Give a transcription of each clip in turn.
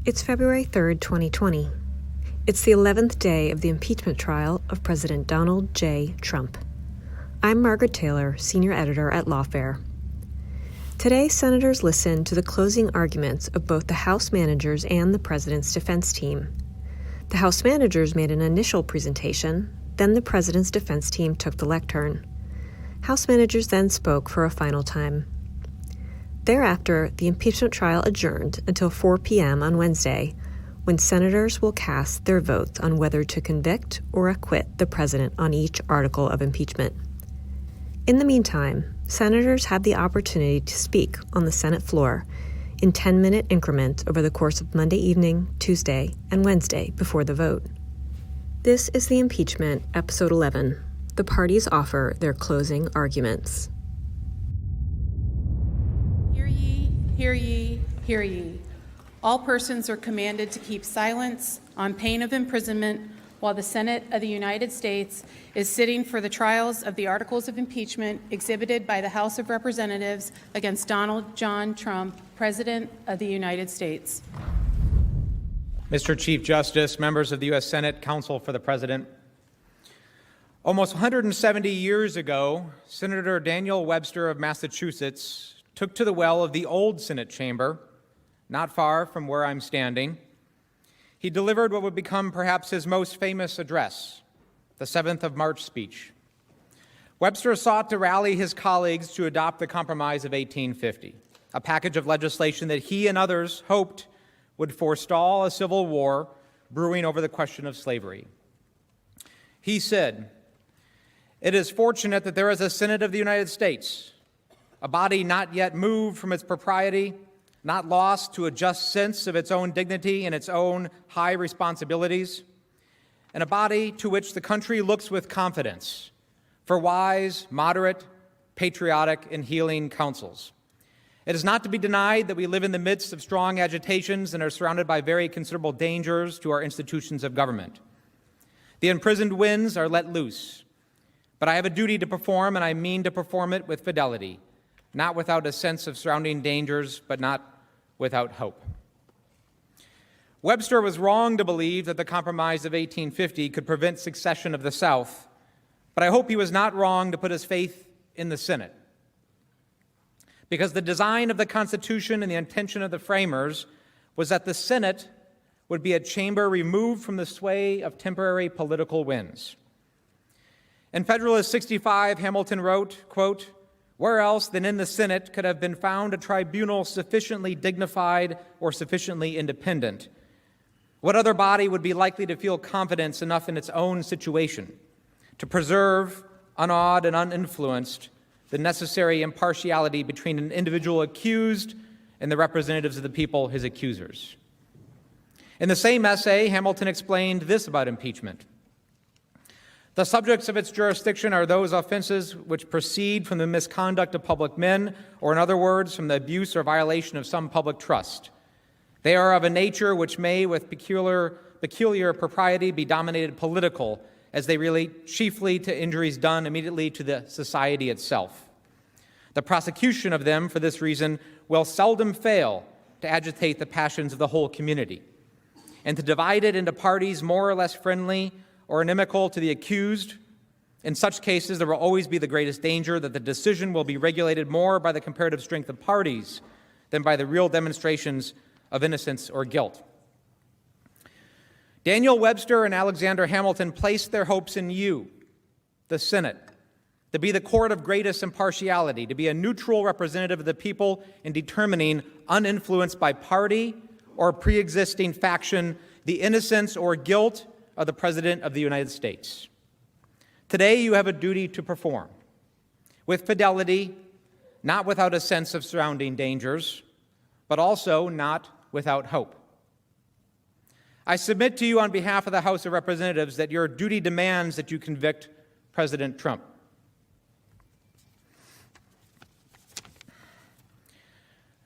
It's February 3rd, 2020. It's the 11th day of the impeachment trial of President Donald J. Trump. I'm Margaret Taylor, senior editor at Lawfare. Today, senators listened to the closing arguments of both the House managers and the president's defense team. The House managers made an initial presentation, then the president's defense team took the lectern. House managers then spoke for a final time. Thereafter, the impeachment trial adjourned until 4 p.m. on Wednesday, when senators will cast their votes on whether to convict or acquit the president on each article of impeachment. In the meantime, senators had the opportunity to speak on the Senate floor in 10-minute increments over the course of Monday evening, Tuesday, and Wednesday before the vote. This is the impeachment, Episode 11. The parties offer their closing arguments. Hear ye, hear ye, hear ye. All persons are commanded to keep silence on pain of imprisonment while the Senate of the United States is sitting for the trials of the articles of impeachment exhibited by the House of Representatives against Donald John Trump, President of the United States. Mr. Chief Justice, members of the U.S. Senate, Counsel for the President. Almost 170 years ago, Senator Daniel Webster of Massachusetts took to the well of the old Senate chamber, not far from where I'm standing. He delivered what would become perhaps his most famous address, the 7th of March speech. Webster sought to rally his colleagues to adopt the Compromise of 1850, a package of legislation that he and others hoped would forestall a civil war brewing over the question of slavery. He said, "It is fortunate that there is a Senate of the United States, a body not yet moved from its propriety, not lost to a just sense of its own dignity and its own high responsibilities, and a body to which the country looks with confidence for wise, moderate, patriotic, and healing counsels. It is not to be denied that we live in the midst of strong agitations and are surrounded by very considerable dangers to our institutions of government. The imprisoned winds are let loose, but I have a duty to perform, and I mean to perform it with fidelity, not without a sense of surrounding dangers, but not without hope." Webster was wrong to believe that the Compromise of 1850 could prevent secession of the South, but I hope he was not wrong to put his faith in the Senate. Because the design of the Constitution and the intention of the framers was that the Senate would be a chamber removed from the sway of temporary political winds. In Federalist 65, Hamilton wrote, quote, "Where else than in the Senate could have been found a tribunal sufficiently dignified or sufficiently independent? What other body would be likely to feel confidence enough in its own situation to preserve, unawed and uninfluenced, the necessary impartiality between an individual accused and the representatives of the people, his accusers?" In the same essay, Hamilton explained this about impeachment. "The subjects of its jurisdiction are those offenses which proceed from the misconduct of public men, or in other words, from the abuse or violation of some public trust. They are of a nature which may, with peculiar propriety, be dominated political, as they relate chiefly to injuries done immediately to the society itself. The prosecution of them, for this reason, will seldom fail to agitate the passions of the whole community, and to divide it into parties more or less friendly or inimical to the accused. In such cases, there will always be the greatest danger that the decision will be regulated more by the comparative strength of parties than by the real demonstrations of innocence or guilt." Daniel Webster and Alexander Hamilton placed their hopes in you, the Senate, to be the court of greatest impartiality, to be a neutral representative of the people in determining, uninfluenced by party or pre-existing faction, the innocence or guilt of the President of the United States. Today, you have a duty to perform with fidelity, not without a sense of surrounding dangers, but also not without hope. I submit to you on behalf of the House of Representatives that your duty demands that you convict President Trump.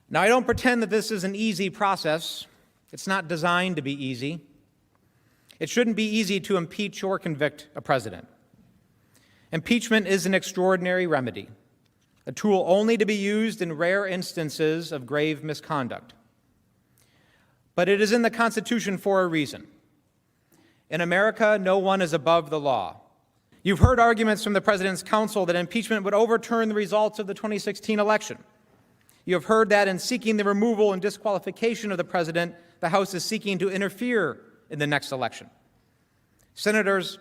Now, I don't pretend that this is an easy process. It's not designed to be easy. It shouldn't be easy to impeach or convict a president. Impeachment is an extraordinary remedy, a tool only to be used in rare instances of grave misconduct. But it is in the Constitution for a reason. In America, no one is above the law. You've heard arguments from the President's Counsel that impeachment would overturn the results of the 2016 election. You have heard that in seeking the removal and disqualification of the President, the House is seeking to interfere in the next election. Senators,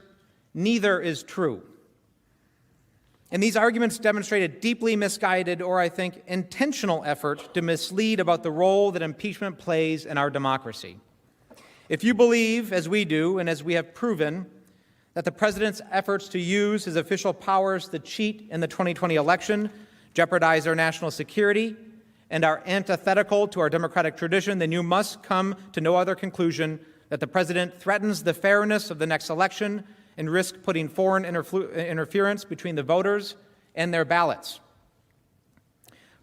neither is true. And these arguments demonstrate a deeply misguided, or I think intentional effort to mislead about the role that impeachment plays in our democracy. If you believe, as we do, and as we have proven, that the President's efforts to use his official powers to cheat in the 2020 election jeopardize our national security and are antithetical to our democratic tradition, then you must come to no other conclusion that the President threatens the fairness of the next election and risks putting foreign interference between the voters and their ballots.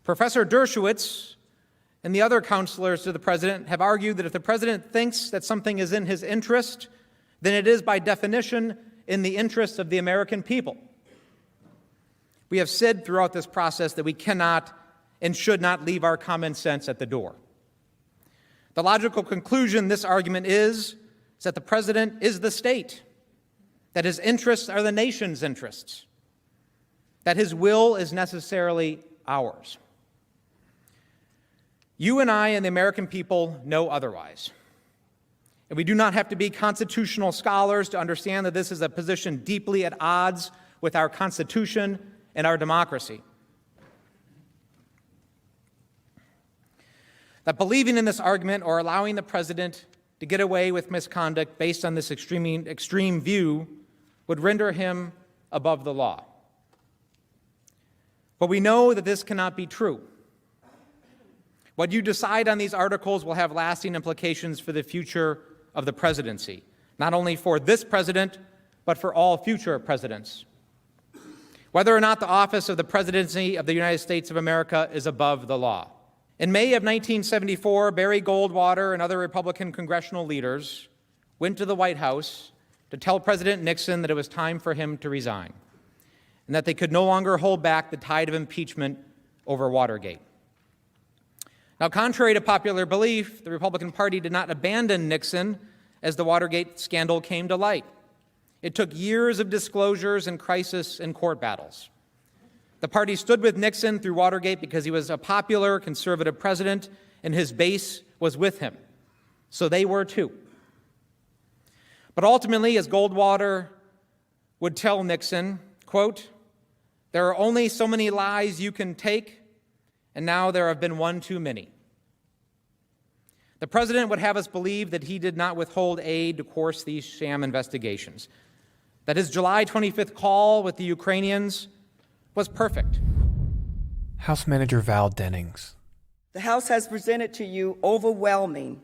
Professor Dershowitz and the other counselors to the President have argued that if the President thinks that something is in his interest, then it is by definition in the interest of the American people. We have said throughout this process that we cannot and should not leave our common sense at the door. The logical conclusion this argument is that the President is the state, that his interests are the nation's interests, that his will is necessarily ours. You and I and the American people know otherwise. And we do not have to be constitutional scholars to understand that this is a position deeply at odds with our Constitution and our democracy. That believing in this argument or allowing the President to get away with misconduct based on this extreme view would render him above the law. But we know that this cannot be true. What you decide on these articles will have lasting implications for the future of the presidency, not only for this president, but for all future presidents. Whether or not the office of the presidency of the United States of America is above the law. In May of 1974, Barry Goldwater and other Republican congressional leaders went to the White House to tell President Nixon that it was time for him to resign and that they could no longer hold back the tide of impeachment over Watergate. Now, contrary to popular belief, the Republican Party did not abandon Nixon as the Watergate scandal came to light. It took years of disclosures and crisis and court battles. The party stood with Nixon through Watergate because he was a popular conservative president and his base was with him. So they were too. But ultimately, as Goldwater would tell Nixon, quote, "There are only so many lies you can take, and now there have been one too many." The President would have us believe that he did not withhold aid to course these sham investigations, that his July 25th call with the Ukrainians was perfect. House Manager Val Dennings. The House has presented to you overwhelming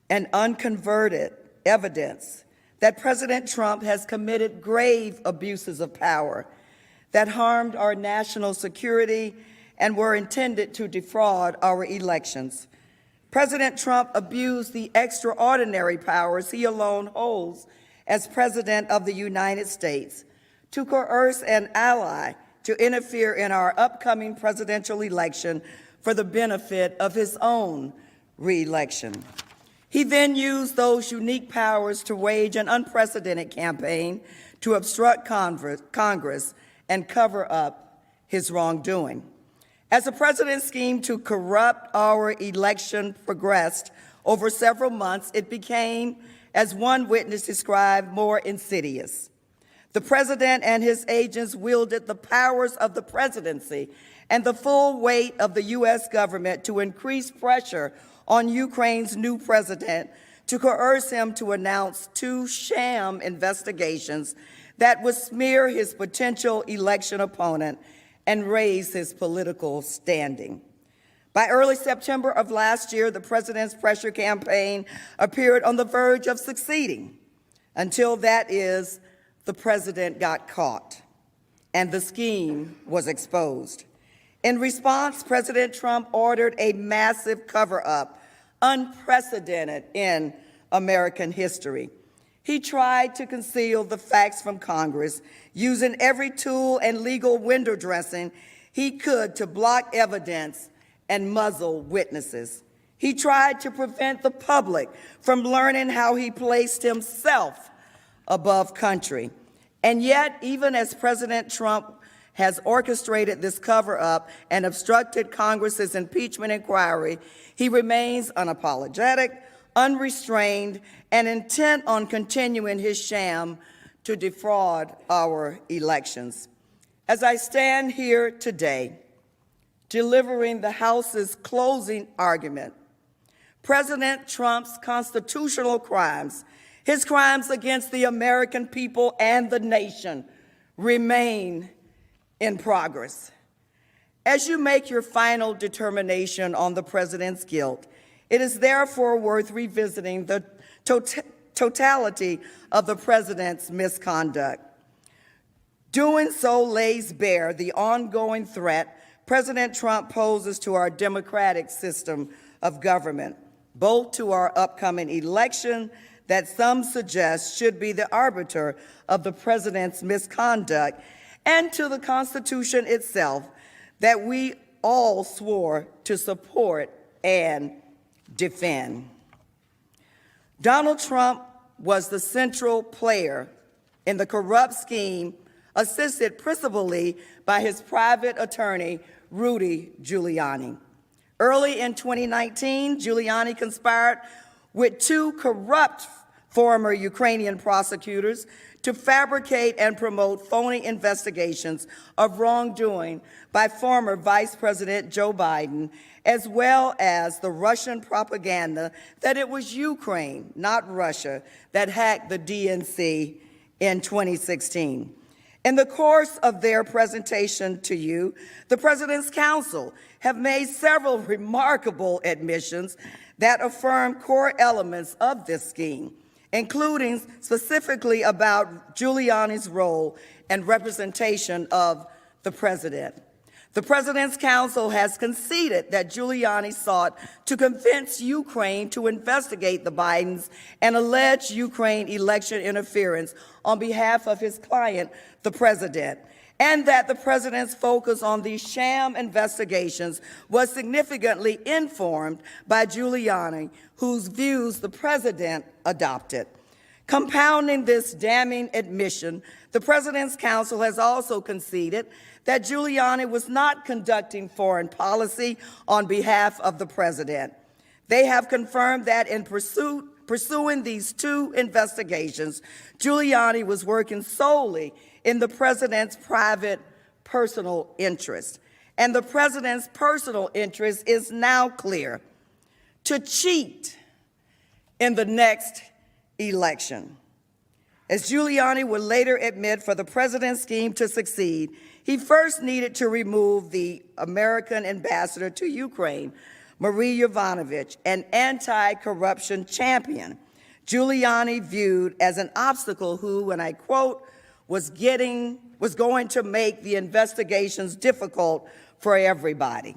and unconverted evidence that President Trump has committed grave abuses of power that harmed our national security and were intended to defraud our elections. President Trump abused the extraordinary powers he alone holds as President of the United States to coerce an ally to interfere in our upcoming presidential election for the benefit of his own re-election. He then used those unique powers to wage an unprecedented campaign to obstruct Congress and cover up his wrongdoing. As the president's scheme to corrupt our election progressed over several months, it became, as one witness described, more insidious. The president and his agents wielded the powers of the presidency and the full weight of the U.S. government to increase pressure on Ukraine's new president to coerce him to announce 2 sham investigations that would smear his potential election opponent and raise his political standing. By early September of last year, the president's pressure campaign appeared on the verge of succeeding. Until that is, the president got caught and the scheme was exposed. In response, President Trump ordered a massive cover-up, unprecedented in American history. He tried to conceal the facts from Congress, using every tool and legal window dressing he could to block evidence and muzzle witnesses. He tried to prevent the public from learning how he placed himself above country. And yet, even as President Trump has orchestrated this cover-up and obstructed Congress's impeachment inquiry, he remains unapologetic, unrestrained, and intent on continuing his sham to defraud our elections. As I stand here today, delivering the House's closing argument, President Trump's constitutional crimes, his crimes against the American people and the nation, remain in progress. As you make your final determination on the president's guilt, it is therefore worth revisiting the totality of the president's misconduct. Doing so lays bare the ongoing threat President Trump poses to our democratic system of government, both to our upcoming election that some suggest should be the arbiter of the president's misconduct, and to the Constitution itself that we all swore to support and defend. Donald Trump was the central player in the corrupt scheme, assisted principally by his private attorney, Rudy Giuliani. Early in 2019, Giuliani conspired with two corrupt former Ukrainian prosecutors to fabricate and promote phony investigations of wrongdoing by former Vice President Joe Biden, as well as the Russian propaganda that it was Ukraine, not Russia, that hacked the DNC in 2016. In the course of their presentation to you, the President's Counsel have made several remarkable admissions that affirm core elements of this scheme, including specifically about Giuliani's role and representation of the president. The President's Counsel has conceded that Giuliani sought to convince Ukraine to investigate the Bidens and alleged Ukraine election interference on behalf of his client, the president, and that the president's focus on these sham investigations was significantly informed by Giuliani, whose views the president adopted. Compounding this damning admission, the President's Counsel has also conceded that Giuliani was not conducting foreign policy on behalf of the president. They have confirmed that in pursuing these two investigations, Giuliani was working solely in the president's private, personal interest. And the president's personal interest is now clear: to cheat in the next election. As Giuliani would later admit, for the president's scheme to succeed, he first needed to remove the American ambassador to Ukraine, Marie Yovanovitch, an anti-corruption champion Giuliani viewed as an obstacle who, and I quote, was going to make the investigations difficult for everybody.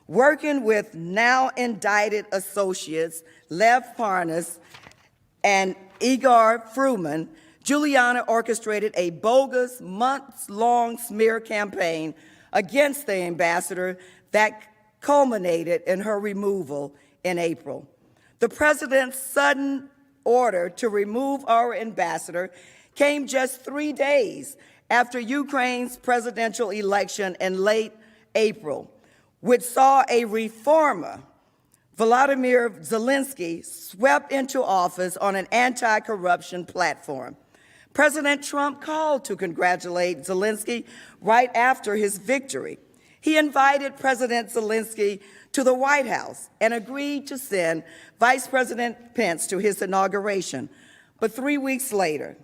Working with now indicted associates Lev Parnas and Igor Fruman, Giuliani orchestrated a bogus, months-long smear campaign against the ambassador that culminated in her removal in April. The president's sudden order to remove our ambassador came just 3 days after Ukraine's presidential election in late April, which saw a reformer, Volodymyr Zelensky, swept into office on an anti-corruption platform. President Trump called to congratulate Zelensky right after his victory. He invited President Zelensky to the White House and agreed to send Vice President Pence to his inauguration. But 3 weeks later,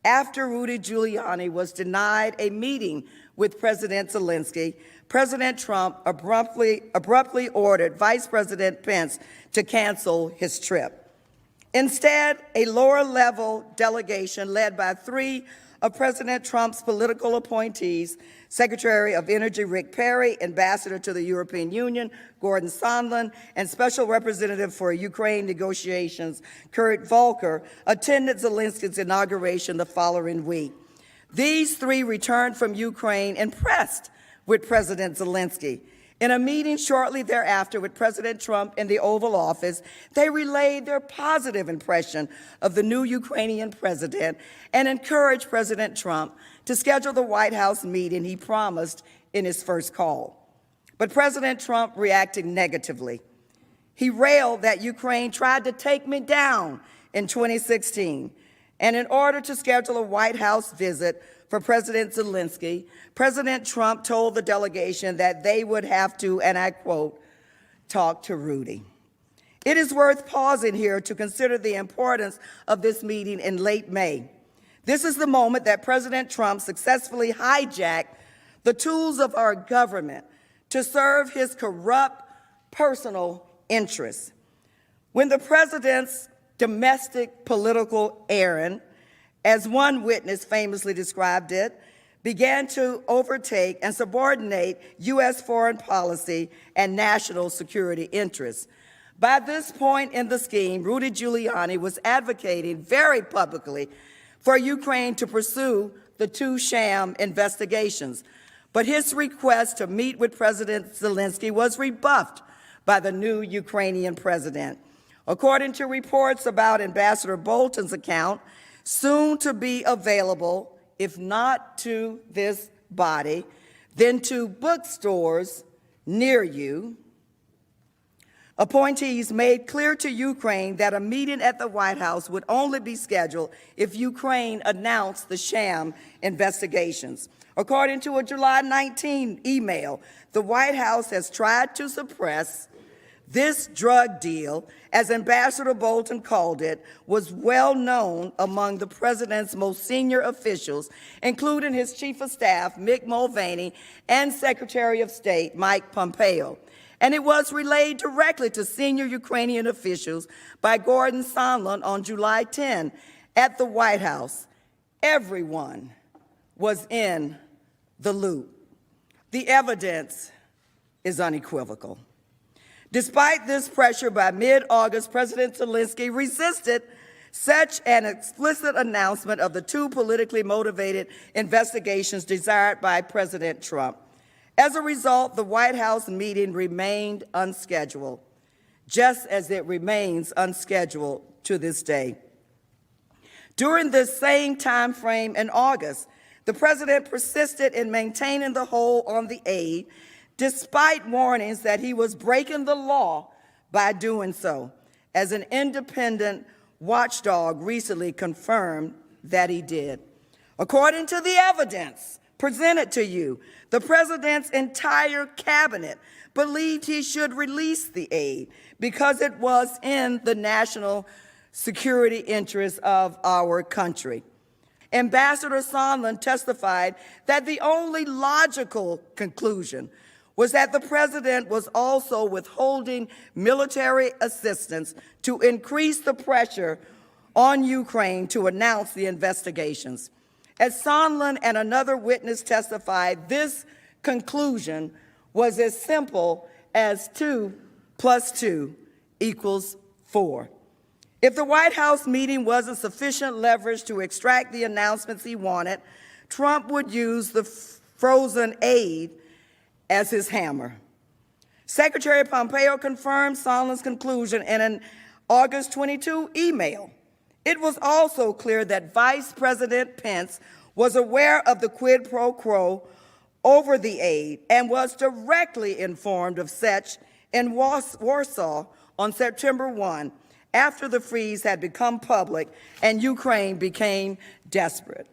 after Rudy Giuliani was denied a meeting with President Zelensky, President Trump abruptly ordered Vice President Pence to cancel his trip. Instead, a lower-level delegation led by 3 of President Trump's political appointees, Secretary of Energy Rick Perry, Ambassador to the European Union Gordon Sondland, and Special Representative for Ukraine negotiations Kurt Volker, attended Zelensky's inauguration the following week. These 3 returned from Ukraine impressed with President Zelensky In a meeting shortly thereafter with President Trump in the Oval Office, they relayed their positive impression of the new Ukrainian president and encouraged President Trump to schedule the White House meeting he promised in his first call. But President Trump reacted negatively. He railed that Ukraine tried to take me down in 2016, and in order to schedule a White House visit for President Zelensky, President Trump told the delegation that they would have to, and I quote, talk to Rudy. It is worth pausing here to consider the importance of this meeting in late May. This is the moment that President Trump successfully hijacked the tools of our government to serve his corrupt personal interests. When the president's domestic political errand, as one witness famously described it, began to overtake and subordinate U.S. foreign policy and national security interests. By this point in the scheme, Rudy Giuliani was advocating very publicly for Ukraine to pursue the two sham investigations. But his request to meet with President Zelensky was rebuffed by the new Ukrainian president. According to reports about Ambassador Bolton's account, soon to be available, if not to this body, then to bookstores near you, appointees made clear to Ukraine that a meeting at the White House would only be scheduled if Ukraine announced the sham investigations. According to a July 19 email, the White House has tried to suppress this drug deal, as Ambassador Bolton called it, was well known among the president's most senior officials, including his chief of staff, Mick Mulvaney, and Secretary of State, Mike Pompeo. And it was relayed directly to senior Ukrainian officials by Gordon Sondland on July 10 at the White House. Everyone was in the loop. The evidence is unequivocal. Despite this pressure, by mid-August, President Zelensky resisted such an explicit announcement of the two politically motivated investigations desired by President Trump. As a result, the White House meeting remained unscheduled, just as it remains unscheduled to this day. During this same time frame in August, the president persisted in maintaining the hold on the aid, despite warnings that he was breaking the law by doing so, as an independent watchdog recently confirmed that he did. According to the evidence presented to you, the president's entire cabinet believed he should release the aid because it was in the national security interests of our country. Ambassador Sondland testified that the only logical conclusion was that the president was also withholding military assistance to increase the pressure on Ukraine to announce the investigations. As Sondland and another witness testified, this conclusion was as simple as 2 + 2 = 4. If the White House meeting wasn't sufficient leverage to extract the announcements he wanted, Trump would use the frozen aid as his hammer. Secretary Pompeo confirmed Sondland's conclusion in an August 22 email. It was also clear that Vice President Pence was aware of the quid pro quo over the aid and was directly informed of such in Warsaw on September 1, after the freeze had become public and Ukraine became desperate.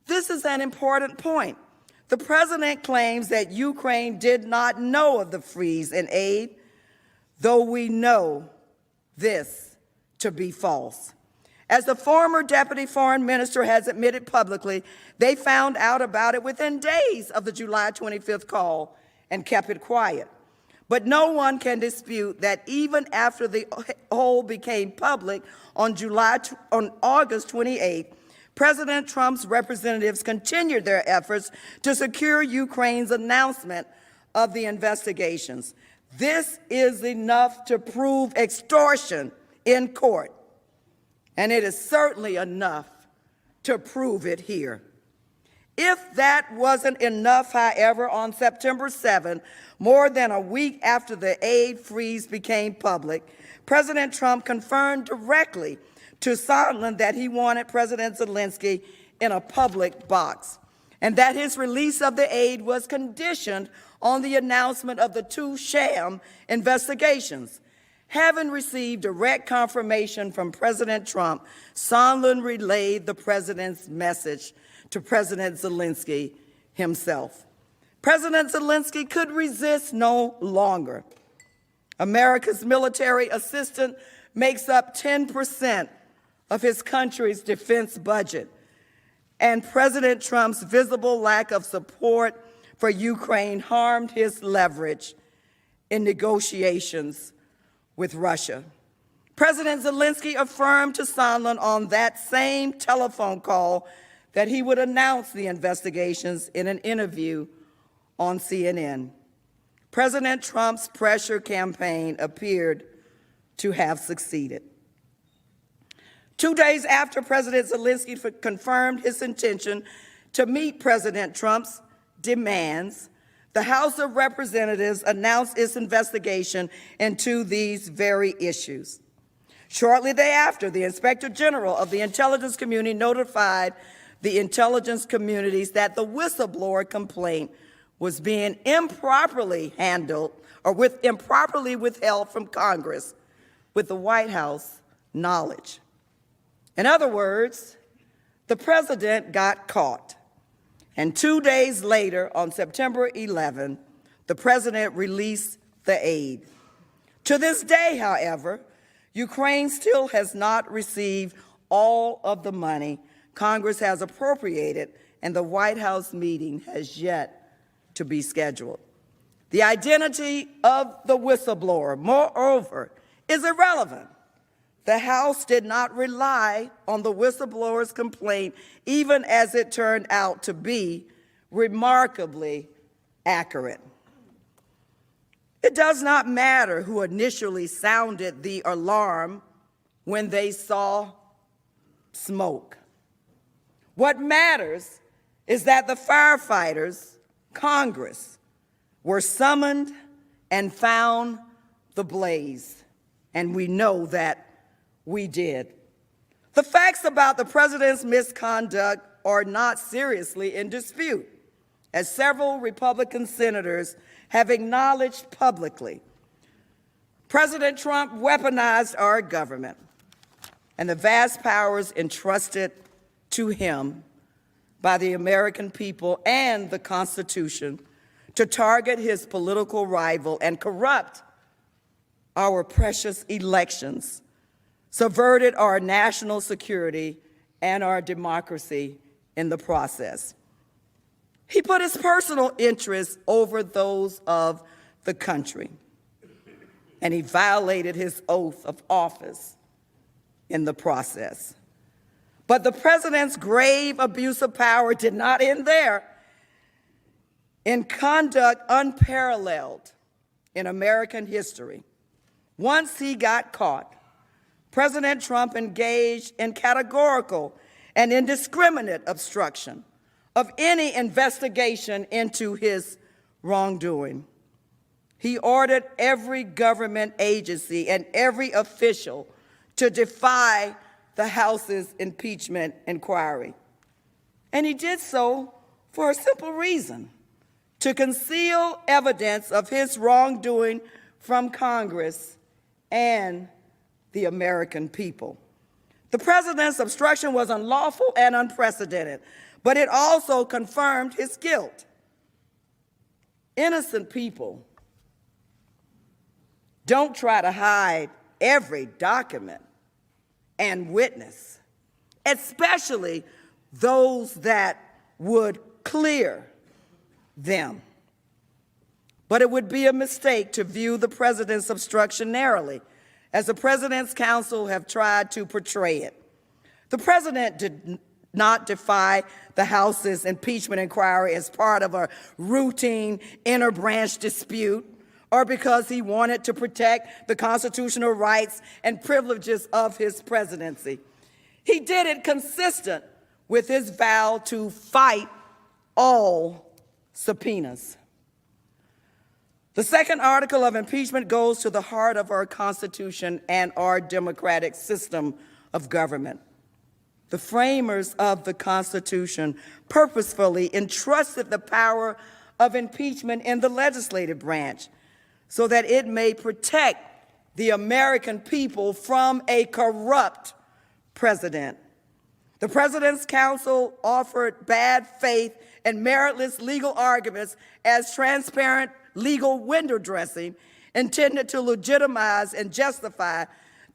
This is an important point. The president claims that Ukraine did not know of the freeze in aid, though we know this to be false. As the former deputy foreign minister has admitted publicly, they found out about it within days of the July 25th call and kept it quiet. But no one can dispute that even after the whole became public on August 28th, President Trump's representatives continued their efforts to secure Ukraine's announcement of the investigations. This is enough to prove extortion in court, and it is certainly enough to prove it here. If that wasn't enough, however, on September 7th, more than a week after the aid freeze became public, President Trump confirmed directly to Sondland that he wanted President Zelensky in a public box, and that his release of the aid was conditioned on the announcement of the two sham investigations. Having received direct confirmation from President Trump, Sondland relayed the president's message to President Zelensky himself. President Zelensky could resist no longer. America's military assistance makes up 10% of his country's defense budget, and President Trump's visible lack of support for Ukraine harmed his leverage in negotiations with Russia. President Zelensky affirmed to Sondland on that same telephone call that he would announce the investigations in an interview on CNN. President Trump's pressure campaign appeared to have succeeded. 2 days after President Zelensky confirmed his intention to meet President Trump's demands, the House of Representatives announced its investigation into these very issues. Shortly thereafter, the Inspector General of the intelligence community notified the intelligence communities that the whistleblower complaint was being improperly handled or improperly withheld from Congress with the White House knowledge. In other words, the president got caught. And 2 days later, on September 11, the president released the aid. To this day, however, Ukraine still has not received all of the money Congress has appropriated, and the White House meeting has yet to be scheduled. The identity of the whistleblower, moreover, is irrelevant. The House did not rely on the whistleblower's complaint, even as it turned out to be remarkably accurate. It does not matter who initially sounded the alarm when they saw smoke. What matters is that the firefighters, Congress, were summoned and found the blaze, and we know that we did. The facts about the president's misconduct are not seriously in dispute, as several Republican senators have acknowledged publicly. President Trump weaponized our government and the vast powers entrusted to him by the American people and the Constitution to target his political rival and corrupt our precious elections, subverted our national security and our democracy in the process. He put his personal interests over those of the country, and he violated his oath of office in the process. But the president's grave abuse of power did not end there. In conduct unparalleled in American history, once he got caught, President Trump engaged in categorical and indiscriminate obstruction of any investigation into his wrongdoing. He ordered every government agency and every official to defy the House's impeachment inquiry. And he did so for a simple reason: to conceal evidence of his wrongdoing from Congress and the American people. The president's obstruction was unlawful and unprecedented, but it also confirmed his guilt. Innocent people don't try to hide every document and witness, especially those that would clear them. But it would be a mistake to view the president's obstruction narrowly, as the president's counsel have tried to portray it. The president did not defy the House's impeachment inquiry as part of a routine inter-branch dispute or because he wanted to protect the constitutional rights and privileges of his presidency. He did it consistent with his vow to fight all subpoenas. The second article of impeachment goes to the heart of our Constitution and our democratic system of government. The framers of the Constitution purposefully entrusted the power of impeachment in the legislative branch so that it may protect the American people from a corrupt president. The President's Counsel offered bad faith and meritless legal arguments as transparent legal window dressing intended to legitimize and justify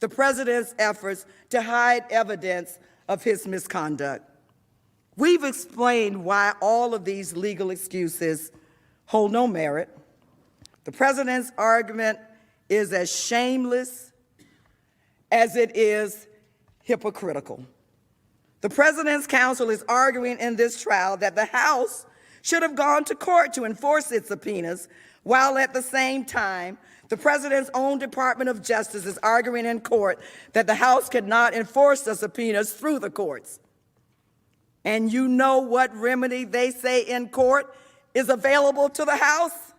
the President's efforts to hide evidence of his misconduct. We've explained why all of these legal excuses hold no merit. The President's argument is as shameless as it is hypocritical. The President's Counsel is arguing in this trial that the House should have gone to court to enforce its subpoenas, while at the same time, the President's own Department of Justice is arguing in court that the House could not enforce the subpoenas through the courts. And you know what remedy they say in court is available to the House?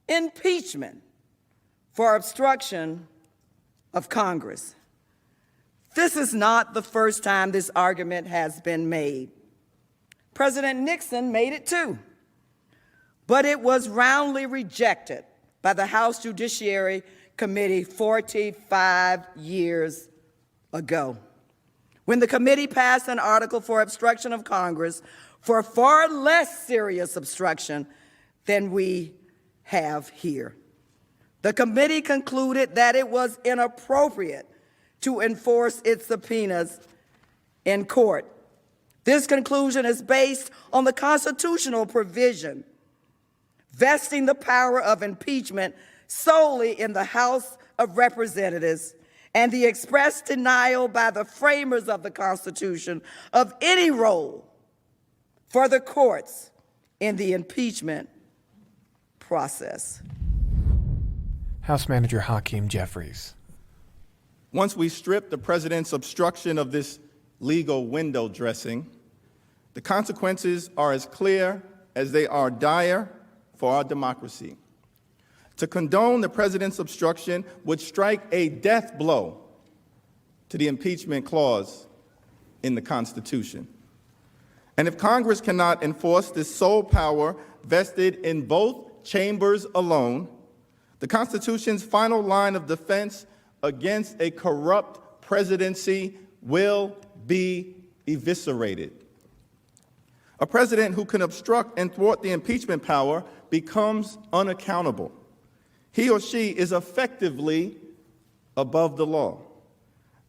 Impeachment for obstruction of Congress. This is not the first time this argument has been made. President Nixon made it too, but it was roundly rejected by the House Judiciary Committee 45 years ago, when the committee passed an article for obstruction of Congress for far less serious obstruction than we have here. The committee concluded that it was inappropriate to enforce its subpoenas in court. This conclusion is based on the constitutional provision vesting the power of impeachment solely in the House of Representatives and the express denial by the framers of the Constitution of any role for the courts in the impeachment process. House Manager Hakeem Jeffries. Once we strip the president's obstruction of this legal window dressing, the consequences are as clear as they are dire for our democracy. To condone the president's obstruction would strike a death blow to the impeachment clause in the Constitution. And if Congress cannot enforce this sole power vested in both chambers alone, the Constitution's final line of defense against a corrupt presidency will be eviscerated. A president who can obstruct and thwart the impeachment power becomes unaccountable. He or she is effectively above the law.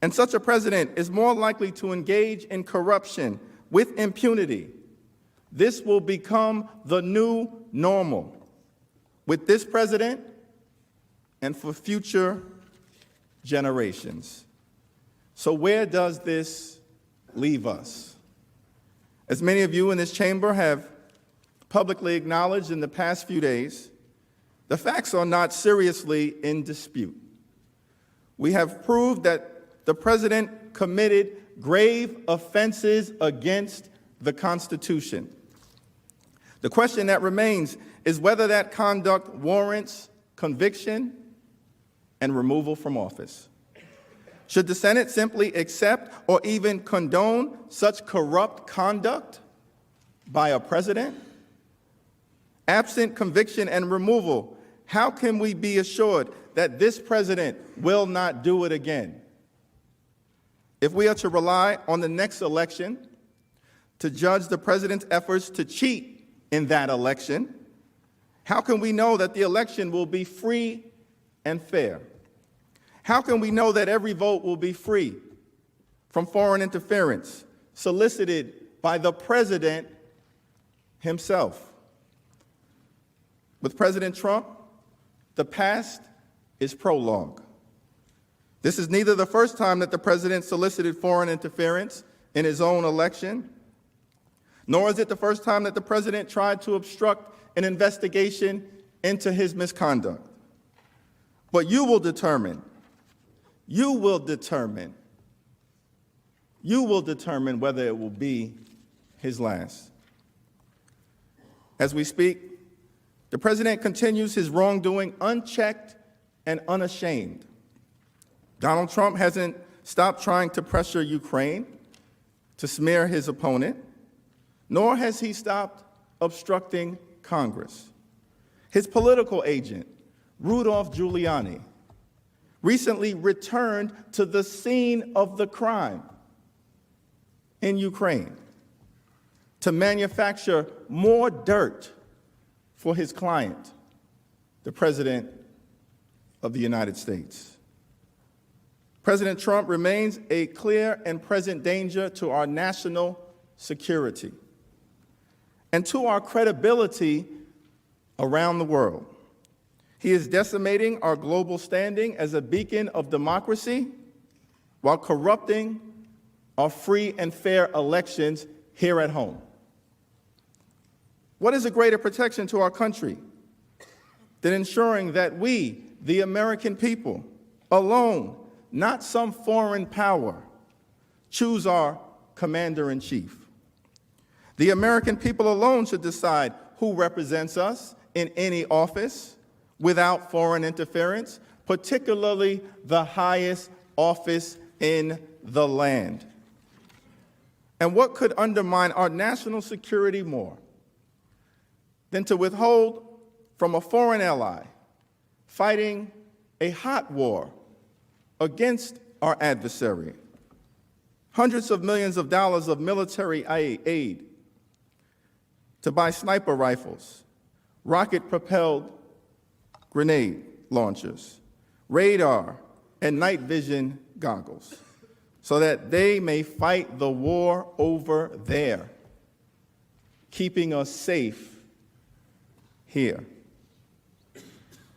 And such a president is more likely to engage in corruption with impunity. This will become the new normal with this president and for future generations. So where does this leave us? As many of you in this chamber have publicly acknowledged in the past few days, the facts are not seriously in dispute. We have proved that the president committed grave offenses against the Constitution. The question that remains is whether that conduct warrants conviction and removal from office. Should the Senate simply accept or even condone such corrupt conduct by a president? Absent conviction and removal, how can we be assured that this president will not do it again? If we are to rely on the next election to judge the president's efforts to cheat in that election, how can we know that the election will be free and fair? How can we know that every vote will be free from foreign interference solicited by the president himself? With President Trump, the past is prologue. This is neither the first time that the president solicited foreign interference in his own election, nor is it the first time that the president tried to obstruct an investigation into his misconduct. But you will determine whether it will be his last. As we speak, the president continues his wrongdoing unchecked and unashamed. Donald Trump hasn't stopped trying to pressure Ukraine to smear his opponent, nor has he stopped obstructing Congress. His political agent, Rudolph Giuliani, recently returned to the scene of the crime in Ukraine to manufacture more dirt for his client, the President of the United States. President Trump remains a clear and present danger to our national security and to our credibility around the world. He is decimating our global standing as a beacon of democracy while corrupting our free and fair elections here at home. What is a greater protection to our country than ensuring that we, the American people, alone, not some foreign power, choose our commander-in-chief? The American people alone should decide who represents us in any office without foreign interference, particularly the highest office in the land. And what could undermine our national security more than to withhold from a foreign ally fighting a hot war against our adversary hundreds of millions of dollars of military aid to buy sniper rifles, rocket-propelled grenade launchers, radar, and night vision goggles, so that they may fight the war over there, keeping us safe here.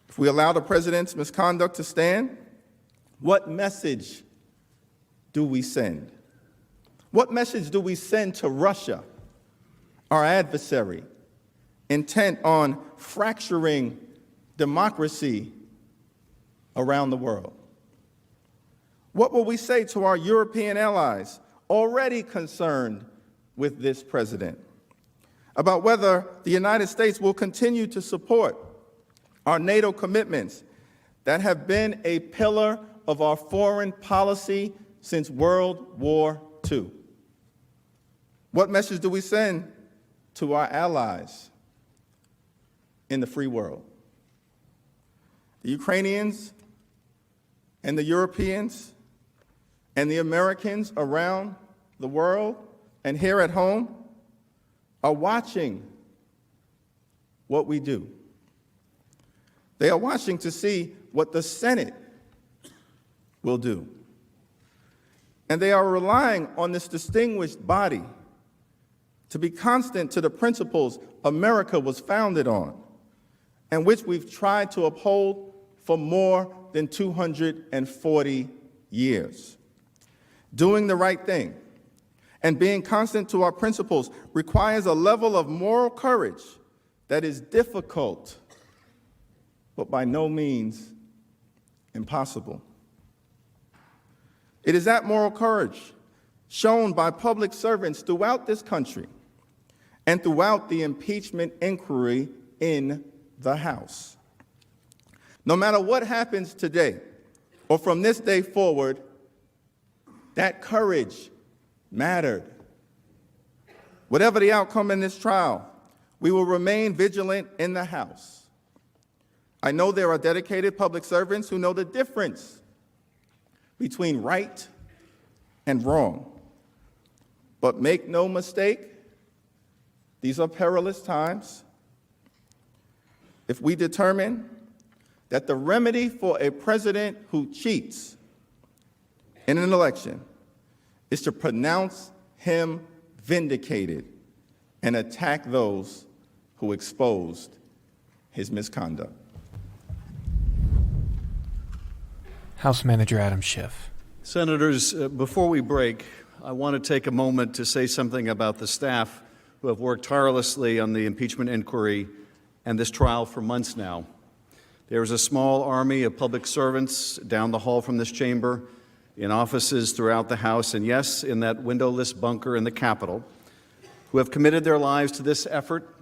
If we allow the president's misconduct to stand, what message do we send? What message do we send to Russia, our adversary, intent on fracturing democracy around the world? What will we say to our European allies already concerned with this president about whether the United States will continue to support our NATO commitments that have been a pillar of our foreign policy since World War II? What message do we send to our allies in the free world? The Ukrainians and the Europeans and the Americans around the world and here at home are watching what we do. They are watching to see what the Senate will do. And they are relying on this distinguished body to be constant to the principles America was founded on and which we've tried to uphold for more than 240 years. Doing the right thing and being constant to our principles requires a level of moral courage that is difficult, but by no means impossible. It is that moral courage shown by public servants throughout this country and throughout the impeachment inquiry in the House. No matter what happens today or from this day forward, that courage mattered. Whatever the outcome in this trial, we will remain vigilant in the House. I know there are dedicated public servants who know the difference between right and wrong. But make no mistake, these are perilous times. If we determine that the remedy for a president who cheats in an election is to pronounce him vindicated and attack those who exposed his misconduct. House Manager Adam Schiff. Senators, before we break, I want to take a moment to say something about the staff who have worked tirelessly on the impeachment inquiry and this trial for months now. There is a small army of public servants down the hall from this chamber, in offices throughout the House, and yes, in that windowless bunker in the Capitol, who have committed their lives to this effort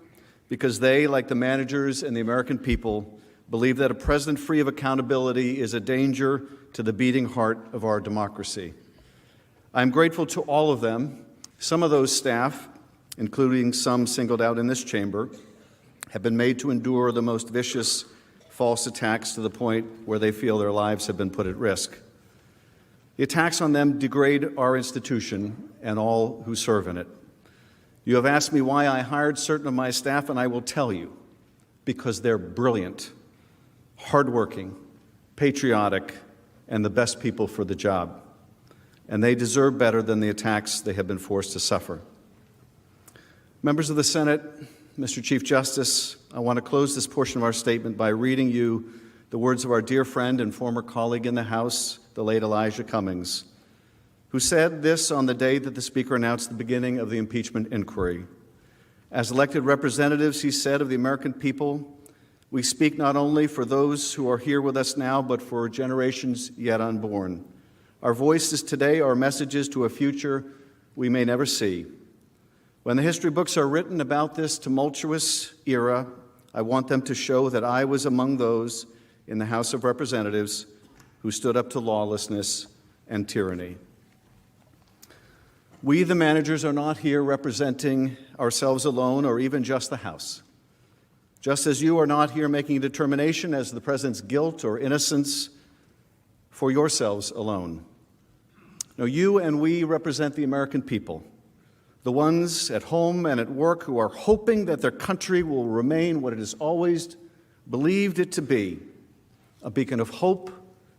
because they, like the managers and the American people, believe that a president free of accountability is a danger to the beating heart of our democracy. I'm grateful to all of them. Some of those staff, including some singled out in this chamber, have been made to endure the most vicious false attacks to the point where they feel their lives have been put at risk. The attacks on them degrade our institution and all who serve in it. You have asked me why I hired certain of my staff, and I will tell you, because they're brilliant, hardworking, patriotic, and the best people for the job. And they deserve better than the attacks they have been forced to suffer. Members of the Senate, Mr. Chief Justice, I want to close this portion of our statement by reading you the words of our dear friend and former colleague in the House, the late Elijah Cummings, who said this on the day that the Speaker announced the beginning of the impeachment inquiry. As elected representatives, he said, of the American people, we speak not only for those who are here with us now, but for generations yet unborn. Our voices today are messages to a future we may never see. When the history books are written about this tumultuous era, I want them to show that I was among those in the House of Representatives who stood up to lawlessness and tyranny. We, the managers, are not here representing ourselves alone or even just the House. Just as you are not here making a determination as to the President's guilt or innocence for yourselves alone. No, you and we represent the American people, the ones at home and at work who are hoping that their country will remain what it has always believed it to be, a beacon of hope,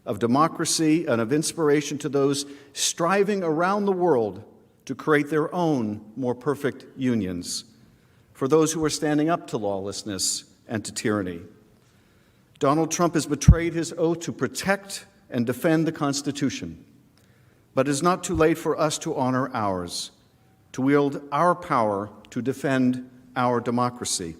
of democracy, and of inspiration to those striving around the world to create their own more perfect unions, for those who are standing up to lawlessness and to tyranny. Donald Trump has betrayed his oath to protect and defend the Constitution, but it is not too late for us to honor ours, to wield our power to defend our democracy.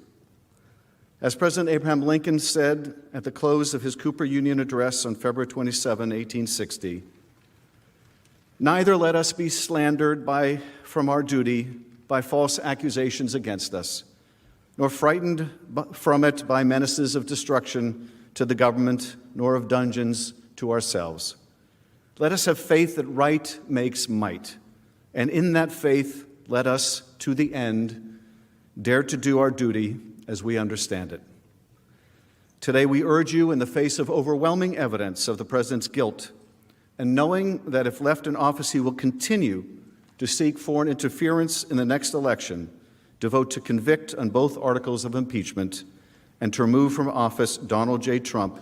As President Abraham Lincoln said at the close of his Cooper Union address on February 27, 1860, neither let us be slandered from our duty by false accusations against us, nor frightened from it by menaces of destruction to the government, nor of dungeons to ourselves. Let us have faith that right makes might, and in that faith, let us, to the end, dare to do our duty as we understand it. Today, we urge you, in the face of overwhelming evidence of the President's guilt, and knowing that if left in office, he will continue to seek foreign interference in the next election, to vote to convict on both articles of impeachment and to remove from office Donald J. Trump,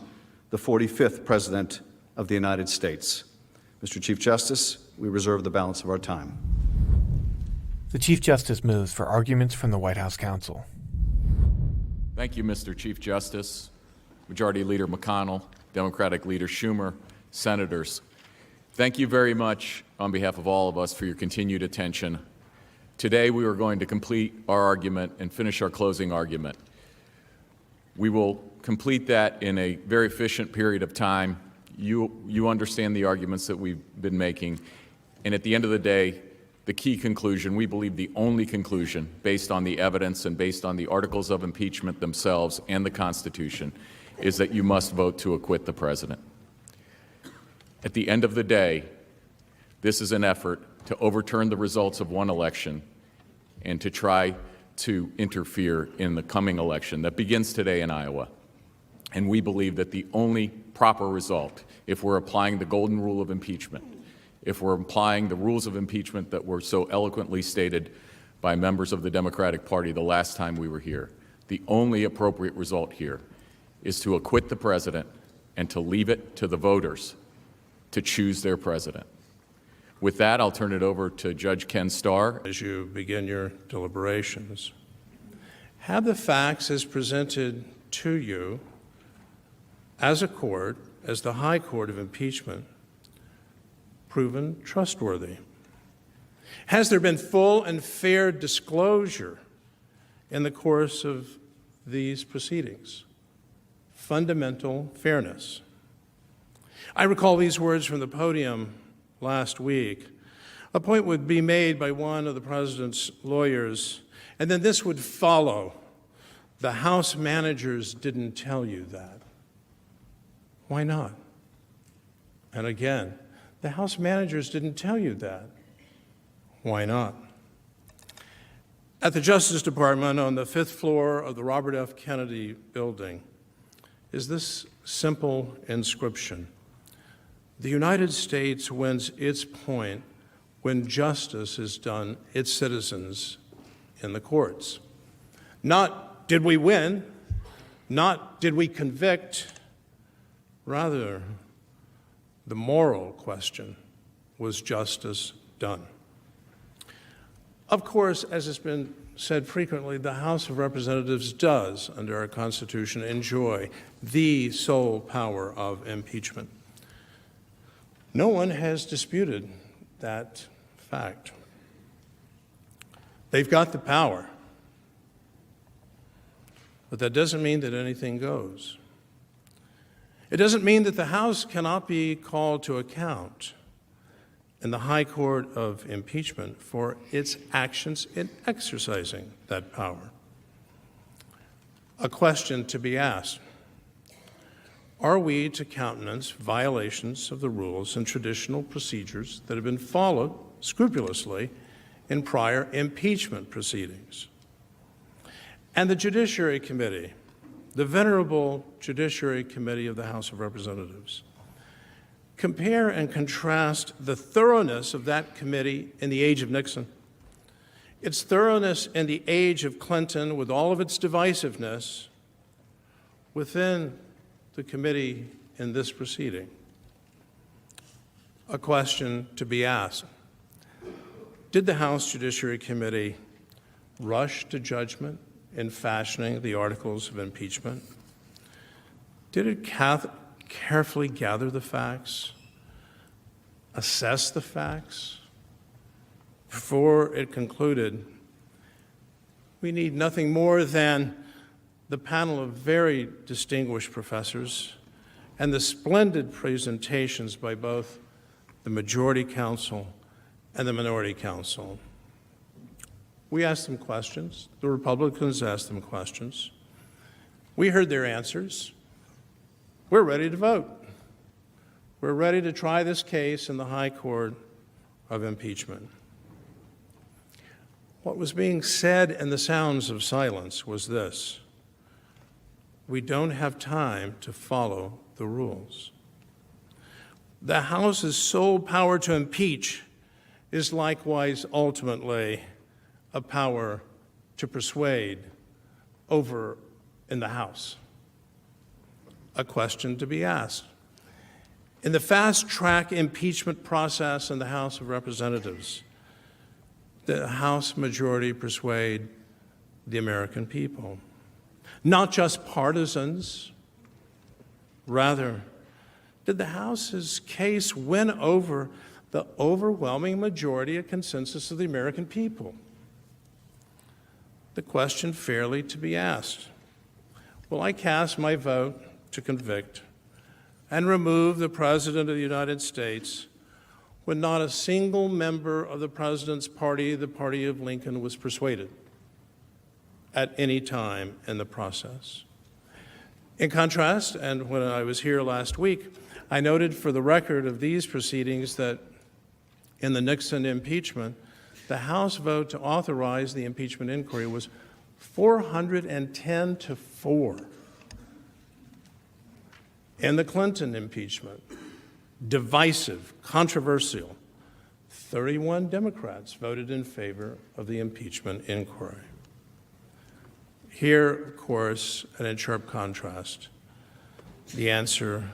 the 45th President of the United States. Mr. Chief Justice, we reserve the balance of our time. The Chief Justice moves for arguments from the White House Counsel. Thank you, Mr. Chief Justice. Majority Leader McConnell, Democratic Leader Schumer, Senators, thank you very much on behalf of all of us for your continued attention. Today we are going to complete our argument and finish our closing argument. We will complete that in a very efficient period of time. You understand the arguments that we've been making, and at the end of the day, the key conclusion, we believe the only conclusion, based on the evidence and based on the articles of impeachment themselves and the Constitution, is that you must vote to acquit the President. At the end of the day, this is an effort to overturn the results of one election and to try to interfere in the coming election that begins today in Iowa. And we believe that the only proper result, if we're applying the golden rule of impeachment, if we're applying the rules of impeachment that were so eloquently stated by members of the Democratic Party the last time we were here, the only appropriate result here is to acquit the President and to leave it to the voters to choose their President. With that, I'll turn it over to Judge Ken Starr. As you begin your deliberations, have the facts as presented to you as a court, as the High Court of Impeachment, proven trustworthy? Has there been full and fair disclosure in the course of these proceedings? Fundamental fairness. I recall these words from the podium last week. A point would be made by one of the President's lawyers, and then this would follow. The House managers didn't tell you that. Why not? And again, the House managers didn't tell you that. Why not? At the Justice Department on the 5th floor of the Robert F. Kennedy building is this simple inscription: "The United States wins its point when justice is done its citizens in the courts." Not did we win, not did we convict, rather the moral question, was justice done? Of course, as has been said frequently, the House of Representatives does, under our Constitution, enjoy the sole power of impeachment. No one has disputed that fact. They've got the power, but that doesn't mean that anything goes. It doesn't mean that the House cannot be called to account in the High Court of Impeachment for its actions in exercising that power. A question to be asked: are we to countenance violations of the rules and traditional procedures that have been followed scrupulously in prior impeachment proceedings? And the Judiciary Committee, the venerable Judiciary Committee of the House of Representatives, compare and contrast the thoroughness of that committee in the age of Nixon, its thoroughness in the age of Clinton, with all of its divisiveness, within the committee in this proceeding. A question to be asked: did the House Judiciary Committee rush to judgment in fashioning the articles of impeachment? Did it carefully gather the facts, assess the facts, before it concluded, we need nothing more than the panel of very distinguished professors and the splendid presentations by both the majority counsel and the minority counsel? We asked them questions. The Republicans asked them questions. We heard their answers. We're ready to vote. We're ready to try this case in the High Court of Impeachment. What was being said in the sounds of silence was this: we don't have time to follow the rules. The House's sole power to impeach is likewise ultimately a power to persuade over in the House. A question to be asked: in the fast-track impeachment process in the House of Representatives, the House majority persuade the American people, not just partisans. Rather, did the House's case win over the overwhelming majority, a consensus of the American people? The question fairly to be asked: will I cast my vote to convict and remove the President of the United States when not a single member of the President's party, the party of Lincoln, was persuaded at any time in the process? In contrast, and when I was here last week, I noted for the record of these proceedings that in the Nixon impeachment, the House vote to authorize the impeachment inquiry was 410 to 4. In the Clinton impeachment, divisive, controversial, 31 Democrats voted in favor of the impeachment inquiry. Here, of course, and in sharp contrast, the answer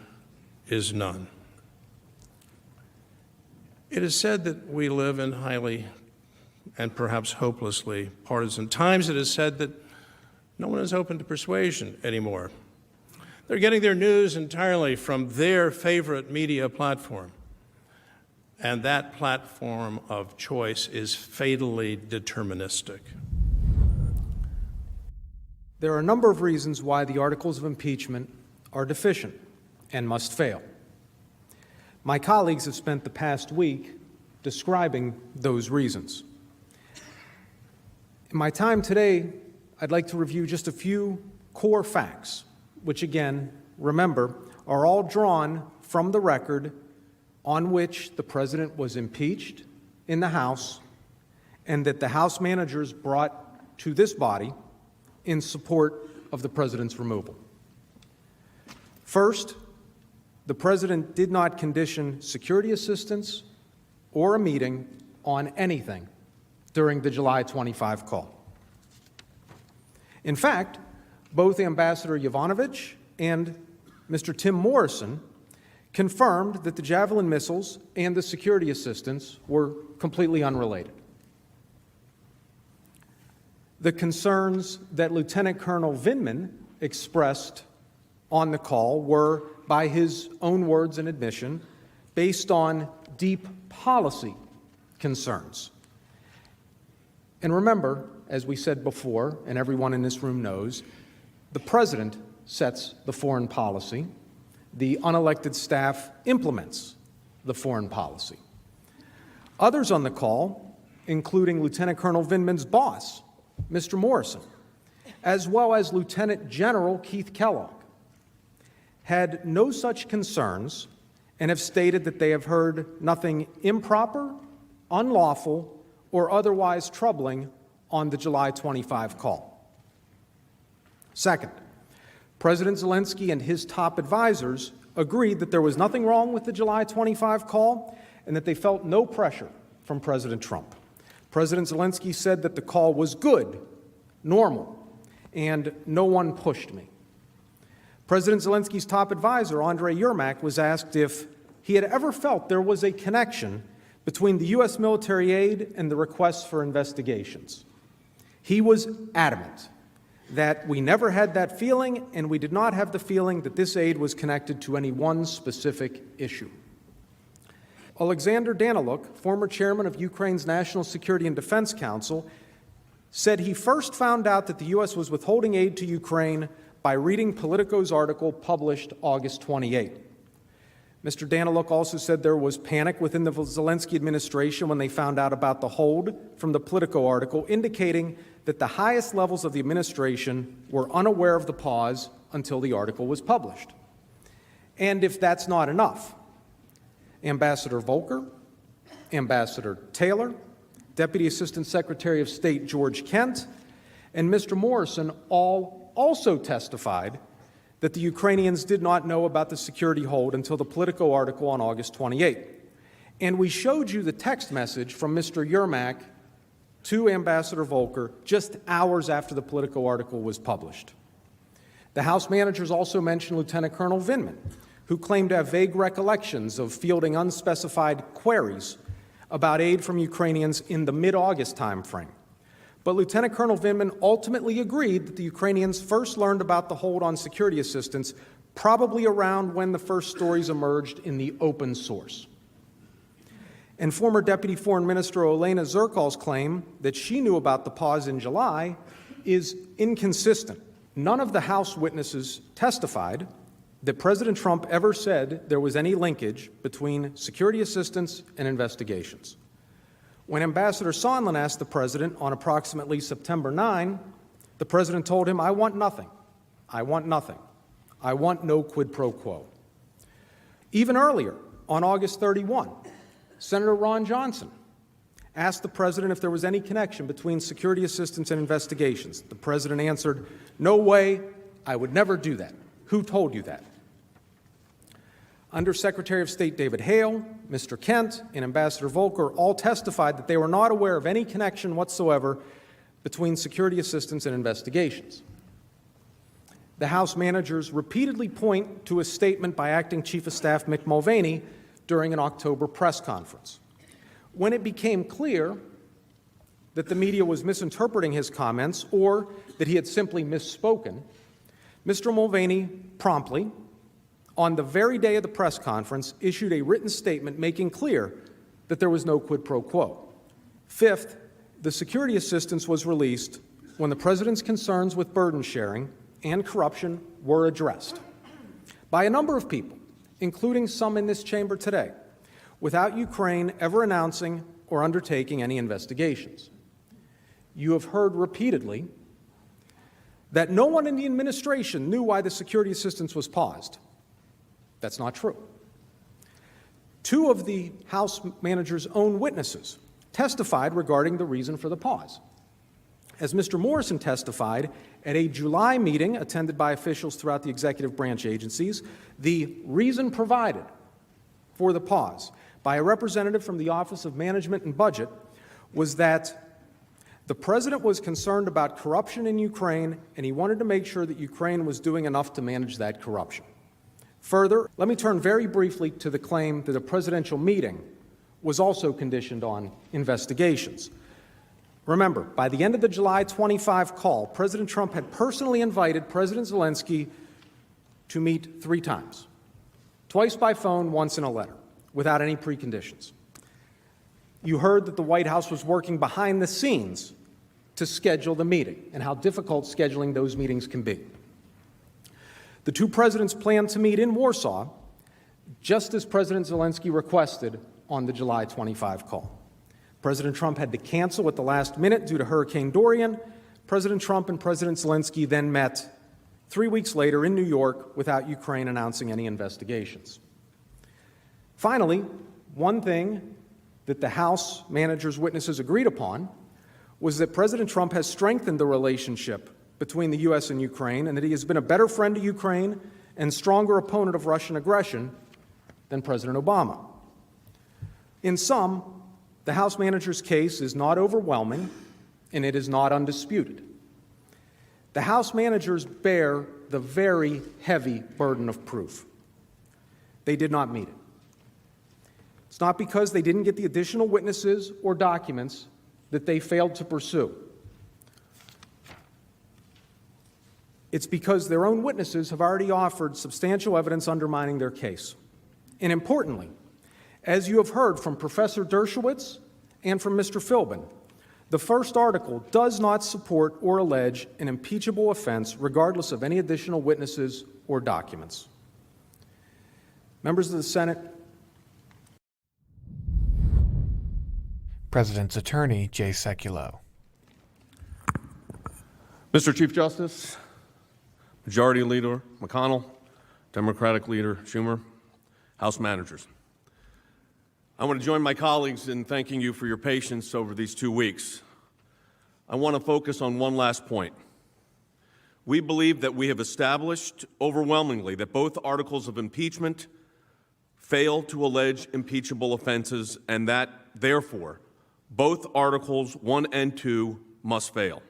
is none. It is said that we live in highly and perhaps hopelessly partisan times. It is said that no one is open to persuasion anymore. They're getting their news entirely from their favorite media platform, and that platform of choice is fatally deterministic. There are a number of reasons why the articles of impeachment are deficient and must fail. My colleagues have spent the past week describing those reasons. In my time today, I'd like to review just a few core facts, which again, remember, are all drawn from the record on which the President was impeached in the House and that the House managers brought to this body in support of the President's removal. First, the President did not condition security assistance or a meeting on anything during the July 25 call. In fact, both Ambassador Yovanovitch and Mr. Tim Morrison confirmed that the Javelin missiles and the security assistance were completely unrelated. The concerns that Lieutenant Colonel Vindman expressed on the call were, by his own words and admission, based on deep policy concerns. And remember, as we said before, and everyone in this room knows, the President sets the foreign policy. The unelected staff implements the foreign policy. Others on the call, including Lieutenant Colonel Vindman's boss, Mr. Morrison, as well as Lieutenant General Keith Kellogg, had no such concerns and have stated that they have heard nothing improper, unlawful, or otherwise troubling on the July 25 call. Second, President Zelensky and his top advisors agreed that there was nothing wrong with the July 25 call and that they felt no pressure from President Trump. President Zelensky said that the call was good, normal, and no one pushed me. President Zelensky's top advisor, Andrei Yermak, was asked if he had ever felt there was a connection between the U.S. military aid and the requests for investigations. He was adamant that we never had that feeling, and we did not have the feeling that this aid was connected to any one specific issue. Alexander Daniluk, former chairman of Ukraine's National Security and Defense Council, said he first found out that the U.S. was withholding aid to Ukraine by reading Politico's article published August 28. Mr. Daniluk also said there was panic within the Zelensky administration when they found out about the hold from the Politico article, indicating that the highest levels of the administration were unaware of the pause until the article was published. And if that's not enough, Ambassador Volker, Ambassador Taylor, Deputy Assistant Secretary of State George Kent, and Mr. Morrison all also testified that the Ukrainians did not know about the security hold until the Politico article on August 28. And we showed you the text message from Mr. Yermak to Ambassador Volker just hours after the Politico article was published. The House managers also mentioned Lieutenant Colonel Vindman, who claimed to have vague recollections of fielding unspecified queries about aid from Ukrainians in the mid-August timeframe. But Lieutenant Colonel Vindman ultimately agreed that the Ukrainians first learned about the hold on security assistance probably around when the first stories emerged in the open source. And former Deputy Foreign Minister Olena Zerkal's claim that she knew about the pause in July is inconsistent. None of the House witnesses testified that President Trump ever said there was any linkage between security assistance and investigations. When Ambassador Sondland asked the President on approximately September 9, the President told him, "I want nothing. I want nothing. I want no quid pro quo." Even earlier, on August 31, Senator Ron Johnson asked the President if there was any connection between security assistance and investigations. The President answered, "No way. I would never do that. Who told you that?" Undersecretary of State David Hale, Mr. Kent, and Ambassador Volker all testified that they were not aware of any connection whatsoever between security assistance and investigations. The House managers repeatedly point to a statement by Acting Chief of Staff Mick Mulvaney during an October press conference. When it became clear that the media was misinterpreting his comments or that he had simply misspoken, Mr. Mulvaney promptly, on the very day of the press conference, issued a written statement making clear that there was no quid pro quo. Fifth, the security assistance was released when the President's concerns with burden sharing and corruption were addressed by a number of people, including some in this chamber today, without Ukraine ever announcing or undertaking any investigations. You have heard repeatedly that no one in the administration knew why the security assistance was paused. That's not true. Two of the House manager's own witnesses testified regarding the reason for the pause. As Mr. Morrison testified at a July meeting attended by officials throughout the executive branch agencies, the reason provided for the pause by a representative from the Office of Management and Budget was that the president was concerned about corruption in Ukraine, and he wanted to make sure that Ukraine was doing enough to manage that corruption. Further, let me turn very briefly to the claim that a presidential meeting was also conditioned on investigations. Remember, by the end of the July 25 call, President Trump had personally invited President Zelensky to meet 3 times, twice by phone, once in a letter, without any preconditions. You heard that the White House was working behind the scenes to schedule the meeting and how difficult scheduling those meetings can be. The two presidents planned to meet in Warsaw, just as President Zelensky requested on the July 25 call. President Trump had to cancel at the last minute due to Hurricane Dorian. President Trump and President Zelensky then met 3 weeks later in New York without Ukraine announcing any investigations. Finally, one thing that the House manager's witnesses agreed upon was that President Trump has strengthened the relationship between the U.S. and Ukraine, and that he has been a better friend to Ukraine and stronger opponent of Russian aggression than President Obama. In sum, the House manager's case is not overwhelming, and it is not undisputed. The House managers bear the very heavy burden of proof. They did not meet it. It's not because they didn't get the additional witnesses or documents that they failed to pursue. It's because their own witnesses have already offered substantial evidence undermining their case. And importantly, as you have heard from Professor Dershowitz and from Mr. Philbin, the first article does not support or allege an impeachable offense regardless of any additional witnesses or documents. Members of the Senate, President's Attorney Jay Sekulow. Mr. Chief Justice, Majority Leader McConnell, Democratic Leader Schumer, House Managers, I want to join my colleagues in thanking you for your patience over these 2 weeks. I want to focus on one last point. We believe that we have established overwhelmingly that both articles of impeachment fail to allege impeachable offenses, and that, therefore, both Articles 1 and 2 must fail.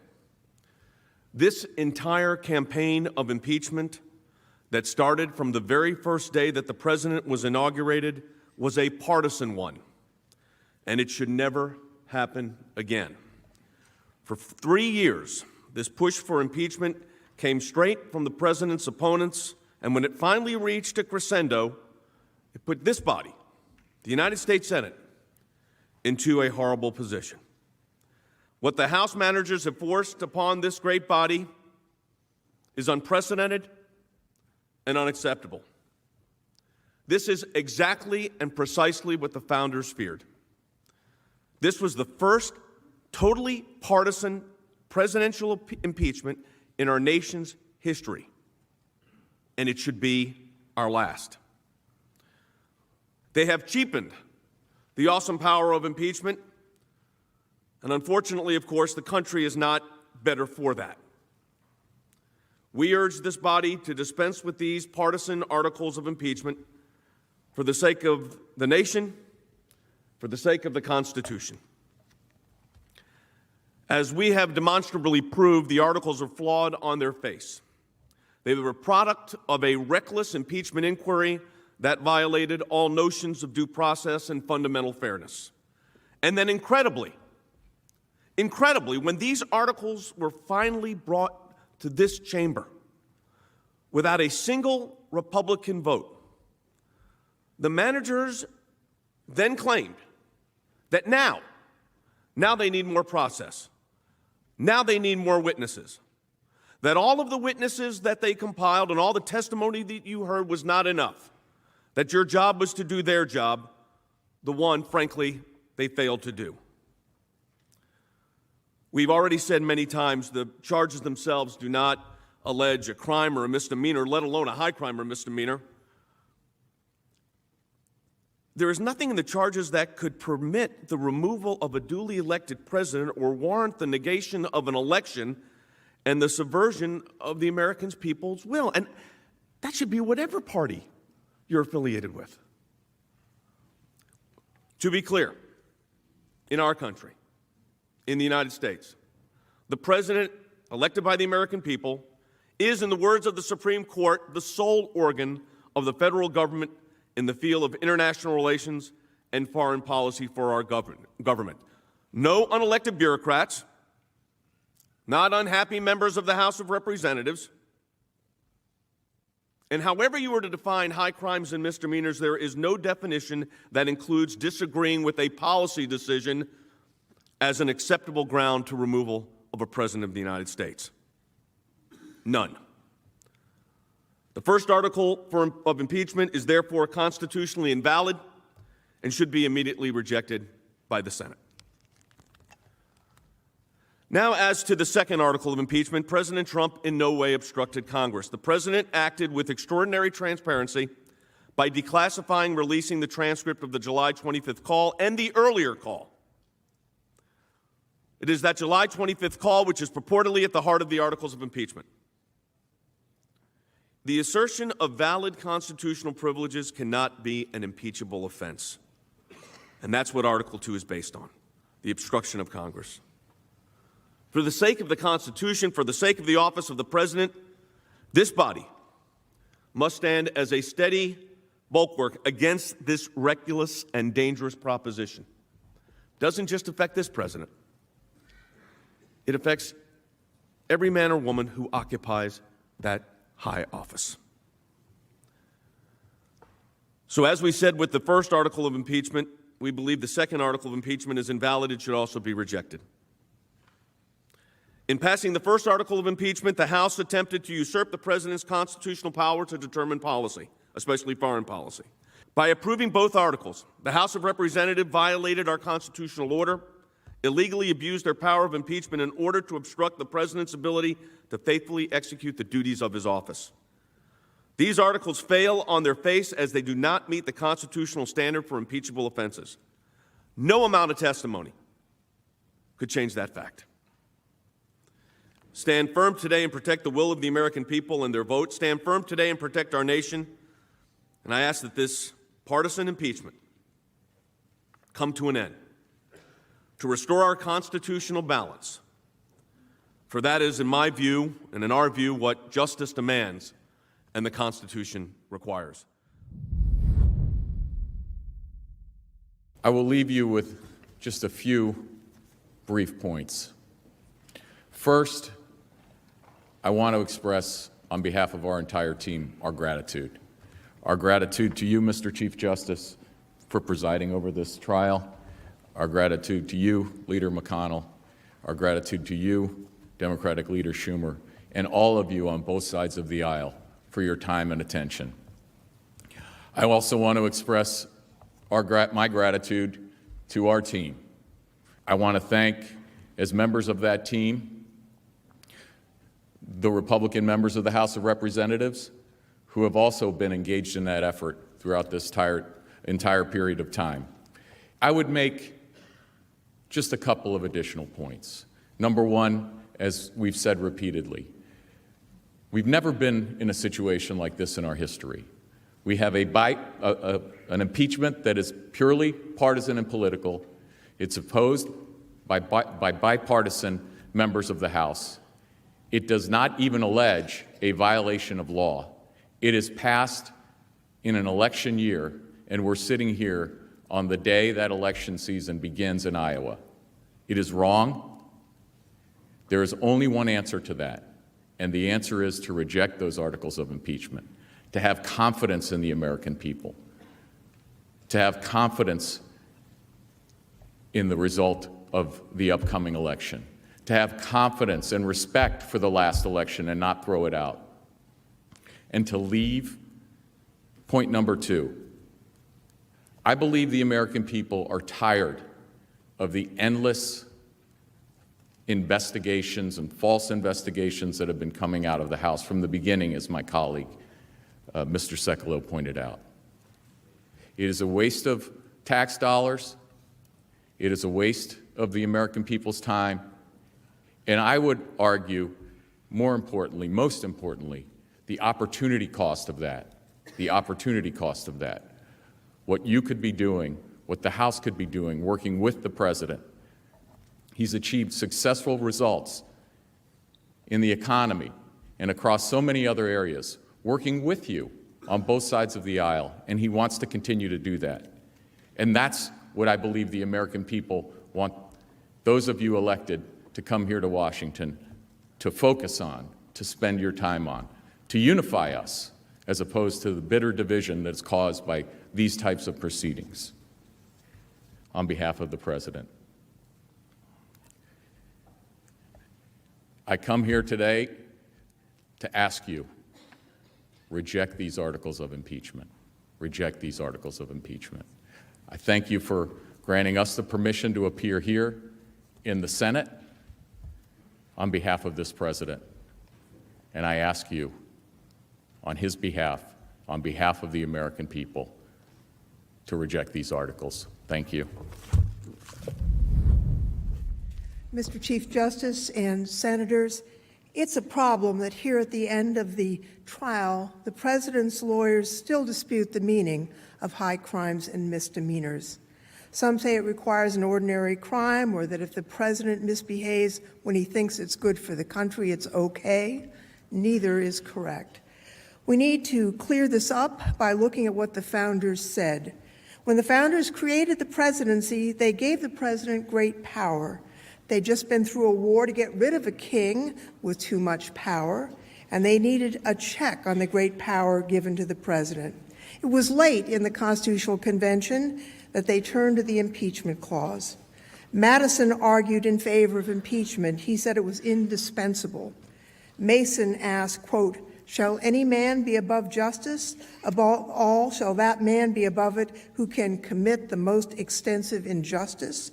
This entire campaign of impeachment that started from the very first day that the president was inaugurated was a partisan one, and it should never happen again. For 3 years, this push for impeachment came straight from the president's opponents, and when it finally reached a crescendo, it put this body, the United States Senate, into a horrible position. What the House managers have forced upon this great body is unprecedented and unacceptable. This is exactly and precisely what the founders feared. This was the first totally partisan presidential impeachment in our nation's history, and it should be our last. They have cheapened the awesome power of impeachment, and unfortunately, of course, the country is not better for that. We urge this body to dispense with these partisan articles of impeachment for the sake of the nation, for the sake of the Constitution. As we have demonstrably proved, the articles are flawed on their face. They were a product of a reckless impeachment inquiry that violated all notions of due process and fundamental fairness. And then incredibly, when these articles were finally brought to this chamber without a single Republican vote, the managers then claimed that now they need more process. Now they need more witnesses. That all of the witnesses that they compiled and all the testimony that you heard was not enough. That your job was to do their job, the one, frankly, they failed to do. We've already said many times the charges themselves do not allege a crime or a misdemeanor, let alone a high crime or misdemeanor, there is nothing in the charges that could permit the removal of a duly elected president or warrant the negation of an election and the subversion of the American people's will. And that should be whatever party you're affiliated with. To be clear, in our country, in the United States, the president elected by the American people is, in the words of the Supreme Court, the sole organ of the federal government in the field of international relations and foreign policy for our government. No unelected bureaucrats, not unhappy members of the House of Representatives. And however you were to define high crimes and misdemeanors, there is no definition that includes disagreeing with a policy decision as an acceptable ground to removal of a president of the United States. None. The first article of impeachment is therefore constitutionally invalid and should be immediately rejected by the Senate. Now, as to the second article of impeachment, President Trump in no way obstructed Congress. The president acted with extraordinary transparency by declassifying, releasing the transcript of the July 25th call and the earlier call. It is that July 25th call which is purportedly at the heart of the articles of impeachment. The assertion of valid constitutional privileges cannot be an impeachable offense. And that's what Article 2 is based on, the obstruction of Congress. For the sake of the Constitution, for the sake of the office of the President, this body must stand as a steady bulwark against this reckless and dangerous proposition. It doesn't just affect this President. It affects every man or woman who occupies that high office. So as we said with the first article of impeachment, we believe the second article of impeachment is invalid. It should also be rejected. In passing the first article of impeachment, the House attempted to usurp the president's constitutional power to determine policy, especially foreign policy. By approving both articles, the House of Representatives violated our constitutional order, illegally abused their power of impeachment in order to obstruct the president's ability to faithfully execute the duties of his office. These articles fail on their face as they do not meet the constitutional standard for impeachable offenses. No amount of testimony could change that fact. Stand firm today and protect the will of the American people and their vote. Stand firm today and protect our nation. And I ask that this partisan impeachment come to an end, to restore our constitutional balance. For that is, in my view, and in our view, what justice demands and the Constitution requires. I will leave you with just a few brief points. First, I want to express, on behalf of our entire team, our gratitude. Our gratitude to you, Mr. Chief Justice, for presiding over this trial. Our gratitude to you, Leader McConnell. Our gratitude to you, Democratic Leader Schumer, and all of you on both sides of the aisle for your time and attention. I also want to express my gratitude to our team. I want to thank, as members of that team, the Republican members of the House of Representatives who have also been engaged in that effort throughout this entire period of time. I would make just a couple of additional points. Number one, as we've said repeatedly, we've never been in a situation like this in our history. We have an impeachment that is purely partisan and political. It's opposed by bipartisan members of the House. It does not even allege a violation of law. It is passed in an election year, and we're sitting here on the day that election season begins in Iowa. It is wrong. There is only one answer to that, and the answer is to reject those articles of impeachment, to have confidence in the American people, to have confidence in the result of the upcoming election, to have confidence and respect for the last election and not throw it out, and to leave. Point number two, I believe the American people are tired of the endless investigations and false investigations that have been coming out of the House from the beginning, as my colleague, Mr. Sekulow, pointed out. It is a waste of tax dollars. It is a waste of the American people's time. And I would argue, more importantly, most importantly, the opportunity cost of that, what you could be doing, what the House could be doing, working with the President. He's achieved successful results in the economy and across so many other areas, working with you on both sides of the aisle, and he wants to continue to do that. And that's what I believe the American people want those of you elected to come here to Washington to focus on, to spend your time on, to unify us, as opposed to the bitter division that's caused by these types of proceedings. On behalf of the President, I come here today to ask you, reject these articles of impeachment. Reject these articles of impeachment. I thank you for granting us the permission to appear here in the Senate on behalf of this President. And I ask you, on his behalf, on behalf of the American people, to reject these articles. Thank you. Mr. Chief Justice and Senators, it's a problem that here at the end of the trial, the President's lawyers still dispute the meaning of high crimes and misdemeanors. Some say it requires an ordinary crime, or that if the President misbehaves when he thinks it's good for the country, it's okay. Neither is correct. We need to clear this up by looking at what the founders said. When the founders created the presidency, they gave the President great power. They'd just been through a war to get rid of a king with too much power, and they needed a check on the great power given to the President. It was late in the Constitutional Convention that they turned to the impeachment clause. Madison argued in favor of impeachment. He said it was indispensable. Mason asked, quote, "Shall any man be above justice? Above all, shall that man be above it who can commit the most extensive injustice?"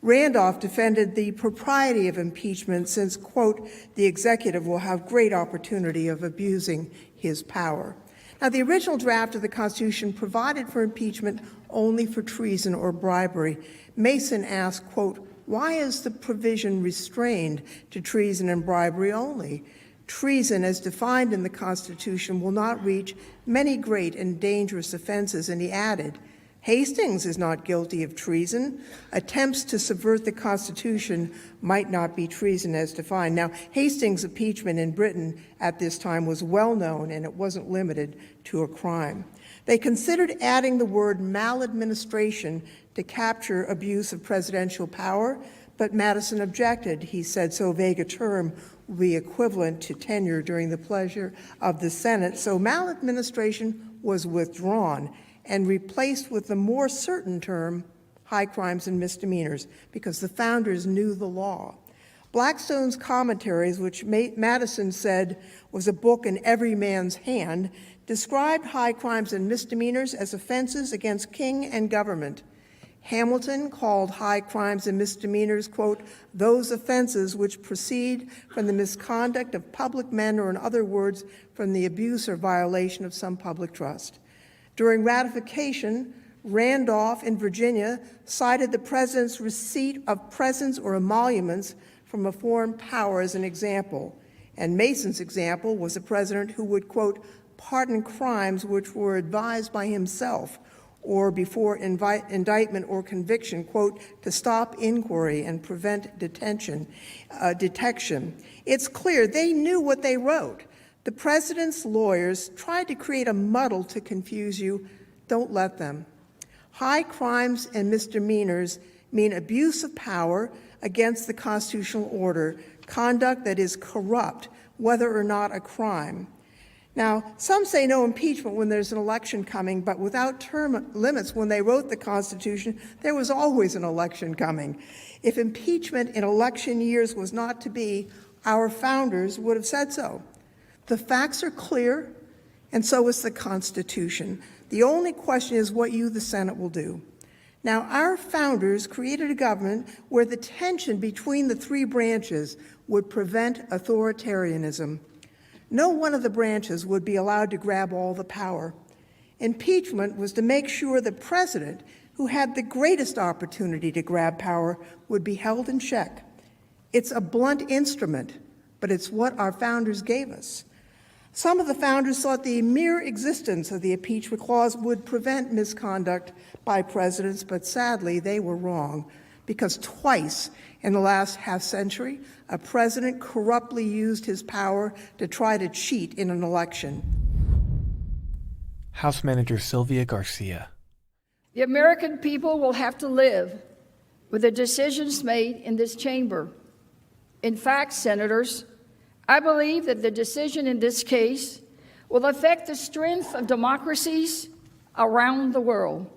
Randolph defended the propriety of impeachment since, quote, "the executive will have great opportunity of abusing his power." Now, the original draft of the Constitution provided for impeachment only for treason or bribery. Mason asked, quote, "Why is the provision restrained to treason and bribery only? Treason, as defined in the Constitution, will not reach many great and dangerous offenses," and he added, "Hastings is not guilty of treason. Attempts to subvert the Constitution might not be treason as defined." Now, Hastings' impeachment in Britain at this time was well known, and it wasn't limited to a crime. They considered adding the word maladministration to capture abuse of presidential power, but Madison objected. He said so vague a term would be equivalent to tenure during the pleasure of the Senate. So maladministration was withdrawn and replaced with the more certain term, high crimes and misdemeanors, because the founders knew the law. Blackstone's Commentaries, which Madison said was a book in every man's hand, described high crimes and misdemeanors as offenses against king and government. Hamilton called high crimes and misdemeanors, quote, "those offenses which proceed from the misconduct of public men, or in other words, from the abuse or violation of some public trust." During ratification, Randolph in Virginia cited the President's receipt of presents or emoluments from a foreign power as an example. And Mason's example was a president who would, quote, "pardon crimes which were advised by himself or before indictment or conviction, quote, to stop inquiry and prevent detection." It's clear they knew what they wrote. The President's lawyers tried to create a muddle to confuse you. Don't let them. High crimes and misdemeanors mean abuse of power against the constitutional order, conduct that is corrupt, whether or not a crime. Now, some say no impeachment when there's an election coming, but without term limits, when they wrote the Constitution, there was always an election coming. If impeachment in election years was not to be, our founders would have said so. The facts are clear, and so is the Constitution. The only question is what you, the Senate, will do. Now, our founders created a government where the tension between the three branches would prevent authoritarianism. No one of the branches would be allowed to grab all the power. Impeachment was to make sure the president, who had the greatest opportunity to grab power, would be held in check. It's a blunt instrument, but it's what our founders gave us. Some of the founders thought the mere existence of the impeachment clause would prevent misconduct by presidents, but sadly, they were wrong, because twice in the last half-century, a president corruptly used his power to try to cheat in an election. House Manager Sylvia Garcia. The American people will have to live with the decisions made in this chamber. In fact, Senators, I believe that the decision in this case will affect the strength of democracies around the world.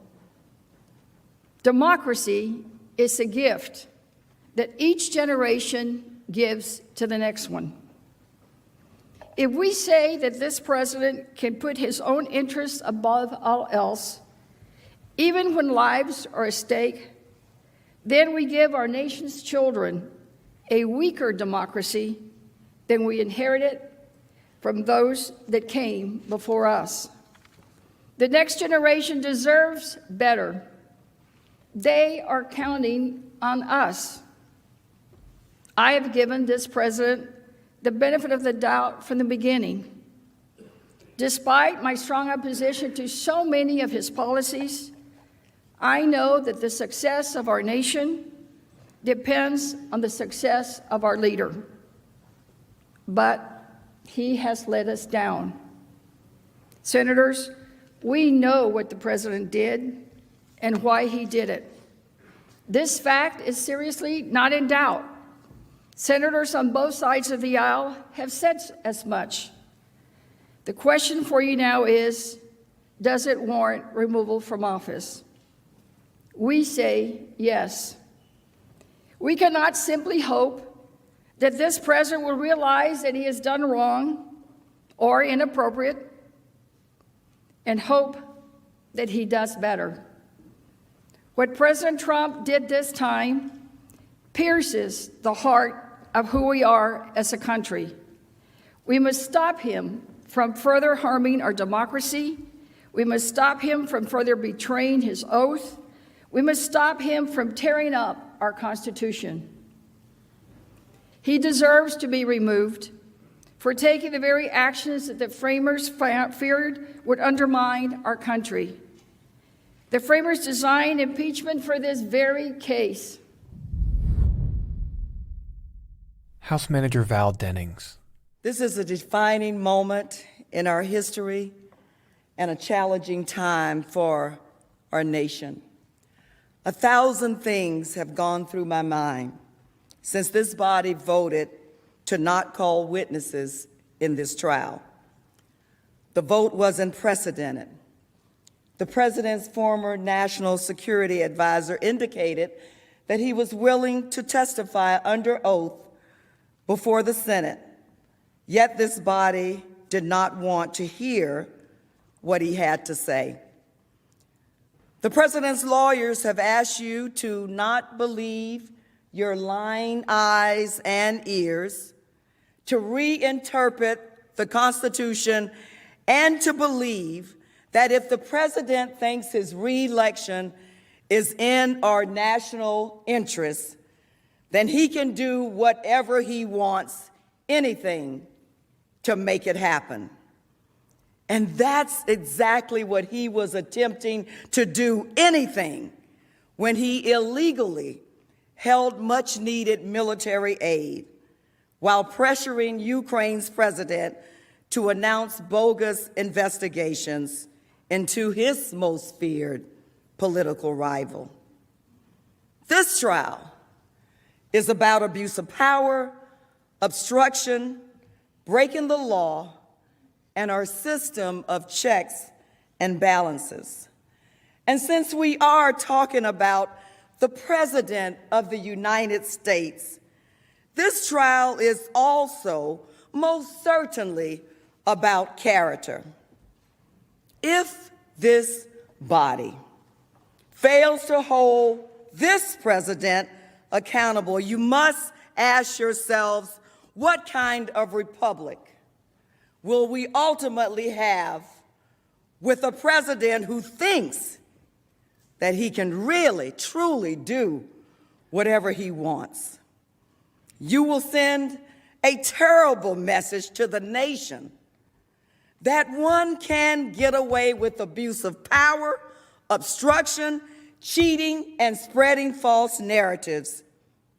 Democracy is a gift that each generation gives to the next one. If we say that this president can put his own interests above all else, even when lives are at stake, then we give our nation's children a weaker democracy than we inherited from those that came before us. The next generation deserves better. They are counting on us. I have given this president the benefit of the doubt from the beginning. Despite my strong opposition to so many of his policies, I know that the success of our nation depends on the success of our leader. But he has let us down. Senators, we know what the president did and why he did it. This fact is seriously not in doubt. Senators on both sides of the aisle have said as much. The question for you now is, does it warrant removal from office? We say yes. We cannot simply hope that this president will realize that he has done wrong or inappropriate and hope that he does better. What President Trump did this time pierces the heart of who we are as a country. We must stop him from further harming our democracy. We must stop him from further betraying his oath. We must stop him from tearing up our Constitution. He deserves to be removed for taking the very actions that the framers feared would undermine our country. The framers designed impeachment for this very case. House Manager Val Dennings. This is a defining moment in our history and a challenging time for our nation. 1,000 things have gone through my mind since this body voted to not call witnesses in this trial. The vote was unprecedented. The president's former national security advisor indicated that he was willing to testify under oath before the Senate, yet this body did not want to hear what he had to say. The president's lawyers have asked you to not believe your lying eyes and ears, to reinterpret the Constitution, and to believe that if the president thinks his re-election is in our national interest, then he can do whatever he wants, anything, to make it happen. And that's exactly what he was attempting to do, anything, when he illegally held much-needed military aid while pressuring Ukraine's president to announce bogus investigations into his most feared political rival. This trial is about abuse of power, obstruction, breaking the law, and our system of checks and balances. And since we are talking about the President of the United States, this trial is also most certainly about character. If this body fails to hold this president accountable, you must ask yourselves, what kind of republic will we ultimately have with a president who thinks that he can really, truly do whatever he wants? You will send a terrible message to the nation that one can get away with abuse of power, obstruction, cheating, and spreading false narratives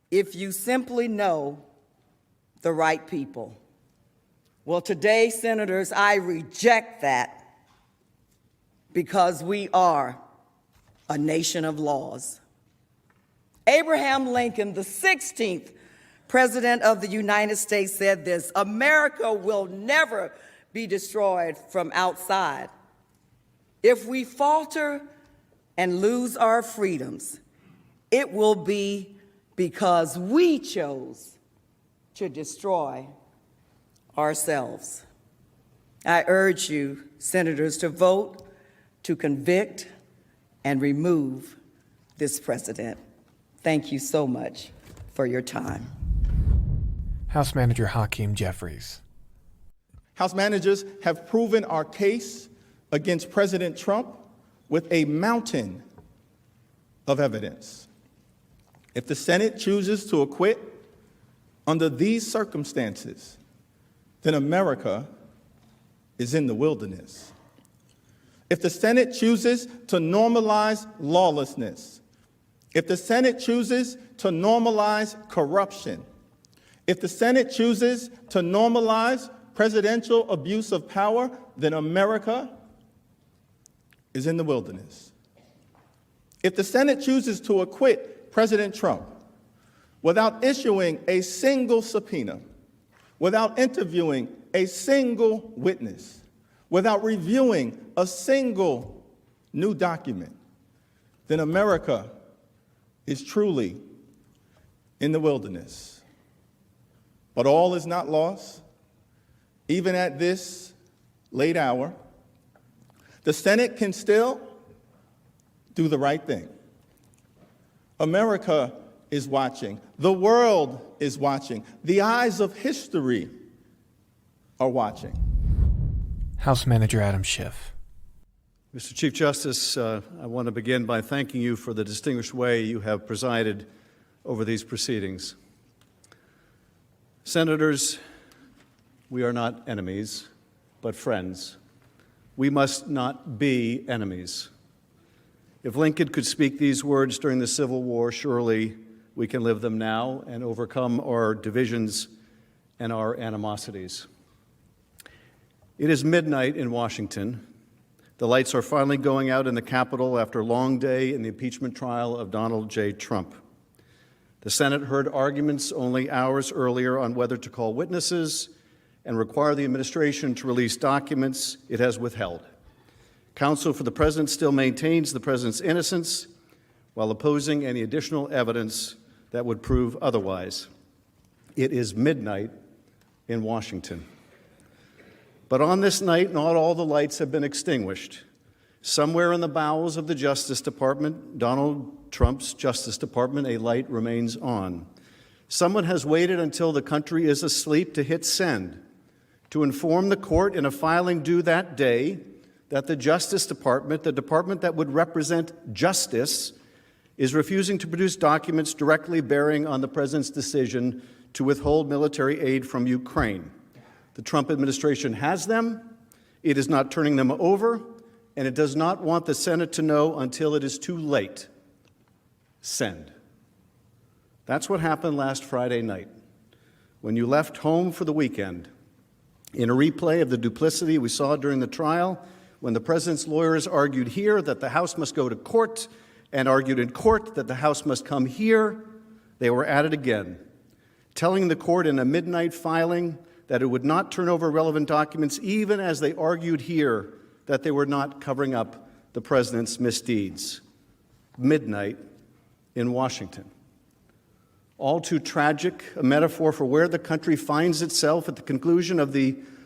if you simply know the right people. Well, today, senators, I reject that because we are a nation of laws. Abraham Lincoln, the 16th President of the United States, said this: America will never be destroyed from outside. If we falter and lose our freedoms, it will be because we chose to destroy ourselves. I urge you, senators, to vote to convict and remove this president. Thank you so much for your time. House Manager Hakeem Jeffries. House managers have proven our case against President Trump with a mountain of evidence. If the Senate chooses to acquit under these circumstances, then America is in the wilderness. If the Senate chooses to normalize lawlessness, if the Senate chooses to normalize corruption, if the Senate chooses to normalize presidential abuse of power, then America is in the wilderness. If the Senate chooses to acquit President Trump without issuing a single subpoena, without interviewing a single witness, without reviewing a single new document, then America is truly in the wilderness. But all is not lost. Even at this late hour, the Senate can still do the right thing. America is watching. The world is watching. The eyes of history are watching. House Manager Adam Schiff. Mr. Chief Justice, I want to begin by thanking you for the distinguished way you have presided over these proceedings. Senators, we are not enemies, but friends. We must not be enemies. If Lincoln could speak these words during the Civil War, surely we can live them now and overcome our divisions and our animosities. It is midnight in Washington. The lights are finally going out in the Capitol after a long day in the impeachment trial of Donald J. Trump. The Senate heard arguments only hours earlier on whether to call witnesses and require the administration to release documents it has withheld. Counsel for the President still maintains the President's innocence while opposing any additional evidence that would prove otherwise. It is midnight in Washington. But on this night, not all the lights have been extinguished. Somewhere in the bowels of the Justice Department, Donald Trump's Justice Department, a light remains on. Someone has waited until the country is asleep to hit send, to inform the court in a filing due that day that the Justice Department, the department that would represent justice, is refusing to produce documents directly bearing on the President's decision to withhold military aid from Ukraine. The Trump administration has them, it is not turning them over, and it does not want the Senate to know until it is too late. Send. That's what happened last Friday night, when you left home for the weekend. In a replay of the duplicity we saw during the trial, when the President's lawyers argued here that the House must go to court and argued in court that the House must come here, they were at it again, telling the court in a midnight filing that it would not turn over relevant documents, even as they argued here that they were not covering up the President's misdeeds. Midnight in Washington. All too tragic, a metaphor for where the country finds itself at the conclusion of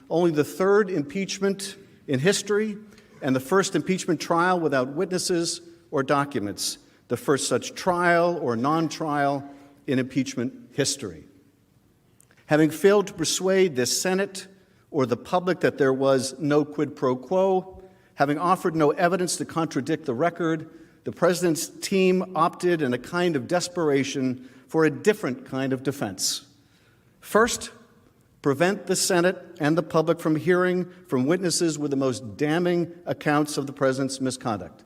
only the third impeachment in history and the first impeachment trial without witnesses or documents, the first such trial or non-trial in impeachment history. Having failed to persuade this Senate or the public that there was no quid pro quo, having offered no evidence to contradict the record, the president's team opted in a kind of desperation for a different kind of defense. First, prevent the Senate and the public from hearing from witnesses with the most damning accounts of the president's misconduct.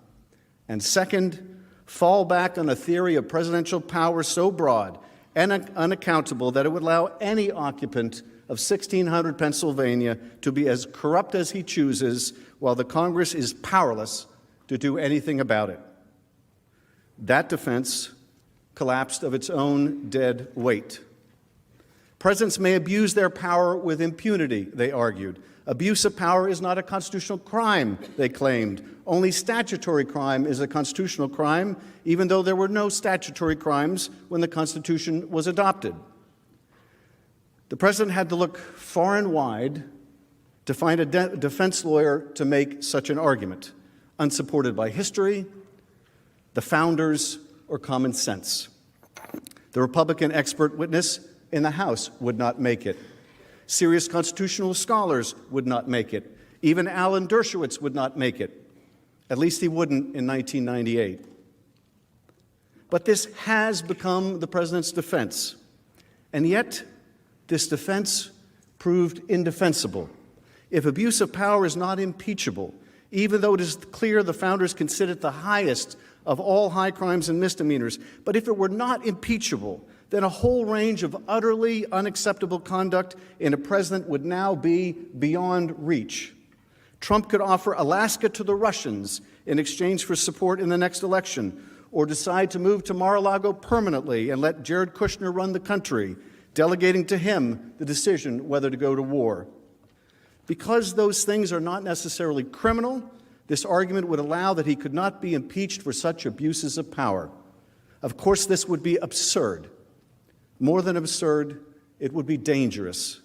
And second, fall back on a theory of presidential power so broad and unaccountable that it would allow any occupant of 1600 Pennsylvania to be as corrupt as he chooses while the Congress is powerless to do anything about it. That defense collapsed of its own dead weight. Presidents may abuse their power with impunity, they argued. Abuse of power is not a constitutional crime, they claimed. Only statutory crime is a constitutional crime, even though there were no statutory crimes when the Constitution was adopted. The president had to look far and wide to find a defense lawyer to make such an argument, unsupported by history, the founders, or common sense. The Republican expert witness in the House would not make it. Serious constitutional scholars would not make it. Even Alan Dershowitz would not make it. At least he wouldn't in 1998. But this has become the president's defense. And yet, this defense proved indefensible. If abuse of power is not impeachable, even though it is clear the founders considered it the highest of all high crimes and misdemeanors, but if it were not impeachable, then a whole range of utterly unacceptable conduct in a president would now be beyond reach. Trump could offer Alaska to the Russians in exchange for support in the next election, or decide to move to Mar-a-Lago permanently and let Jared Kushner run the country, delegating to him the decision whether to go to war. Because those things are not necessarily criminal, this argument would allow that he could not be impeached for such abuses of power. Of course, this would be absurd. More than absurd, it would be dangerous.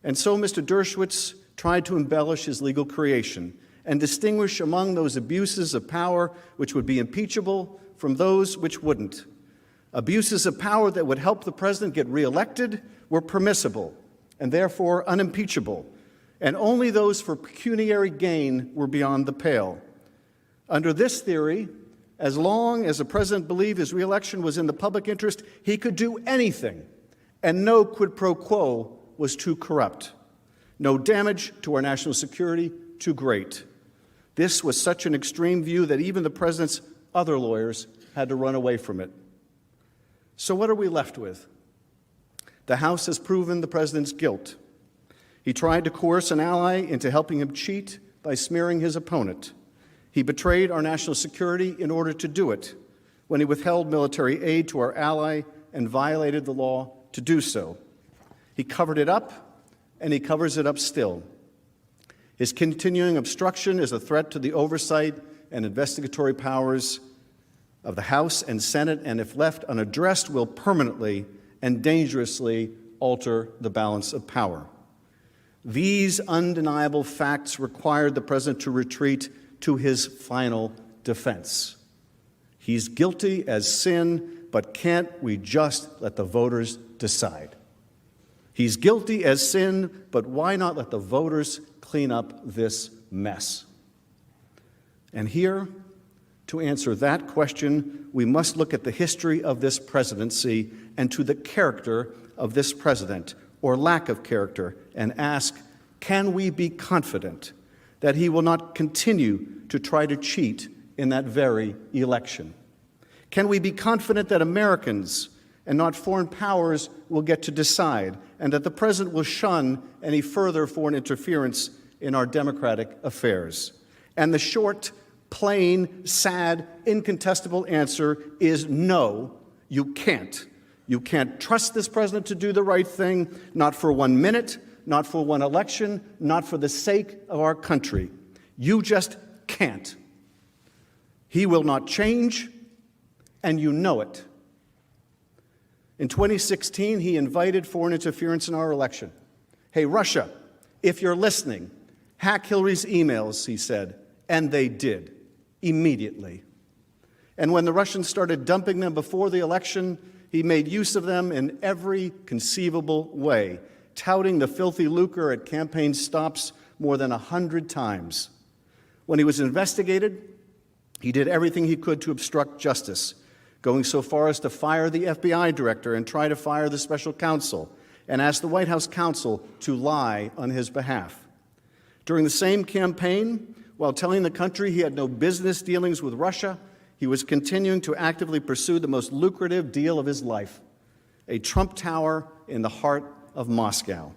And so Mr. Dershowitz tried to embellish his legal creation and distinguish among those abuses of power which would be impeachable from those which wouldn't. Abuses of power that would help the president get reelected were permissible and therefore unimpeachable, and only those for pecuniary gain were beyond the pale. Under this theory, as long as the president believed his reelection was in the public interest, he could do anything, and no quid pro quo was too corrupt. No damage to our national security too great. This was such an extreme view that even the president's other lawyers had to run away from it. So what are we left with? The House has proven the president's guilt. He tried to coerce an ally into helping him cheat by smearing his opponent. He betrayed our national security in order to do it when he withheld military aid to our ally and violated the law to do so. He covered it up, and he covers it up still. His continuing obstruction is a threat to the oversight and investigatory powers of the House and Senate, and if left unaddressed, will permanently and dangerously alter the balance of power. These undeniable facts required the president to retreat to his final defense. He's guilty as sin, but can't we just let the voters decide? He's guilty as sin, but why not let the voters clean up this mess? And here, to answer that question, we must look at the history of this presidency and to the character of this president, or lack of character, and ask, can we be confident that he will not continue to try to cheat in that very election? Can we be confident that Americans and not foreign powers will get to decide, and that the president will shun any further foreign interference in our democratic affairs? And the short, plain, sad, incontestable answer is no, you can't. You can't trust this president to do the right thing, not for 1 minute, not for one election, not for the sake of our country. You just can't. He will not change, and you know it. In 2016, he invited foreign interference in our election. Hey, Russia, if you're listening, hack Hillary's emails, he said, and they did, immediately. And when the Russians started dumping them before the election, he made use of them in every conceivable way, touting the filthy lucre at campaign stops more than 100 times. When he was investigated, he did everything he could to obstruct justice, going so far as to fire the FBI director and try to fire the special counsel, and ask the White House counsel to lie on his behalf. During the same campaign, while telling the country he had no business dealings with Russia, he was continuing to actively pursue the most lucrative deal of his life, a Trump Tower in the heart of Moscow.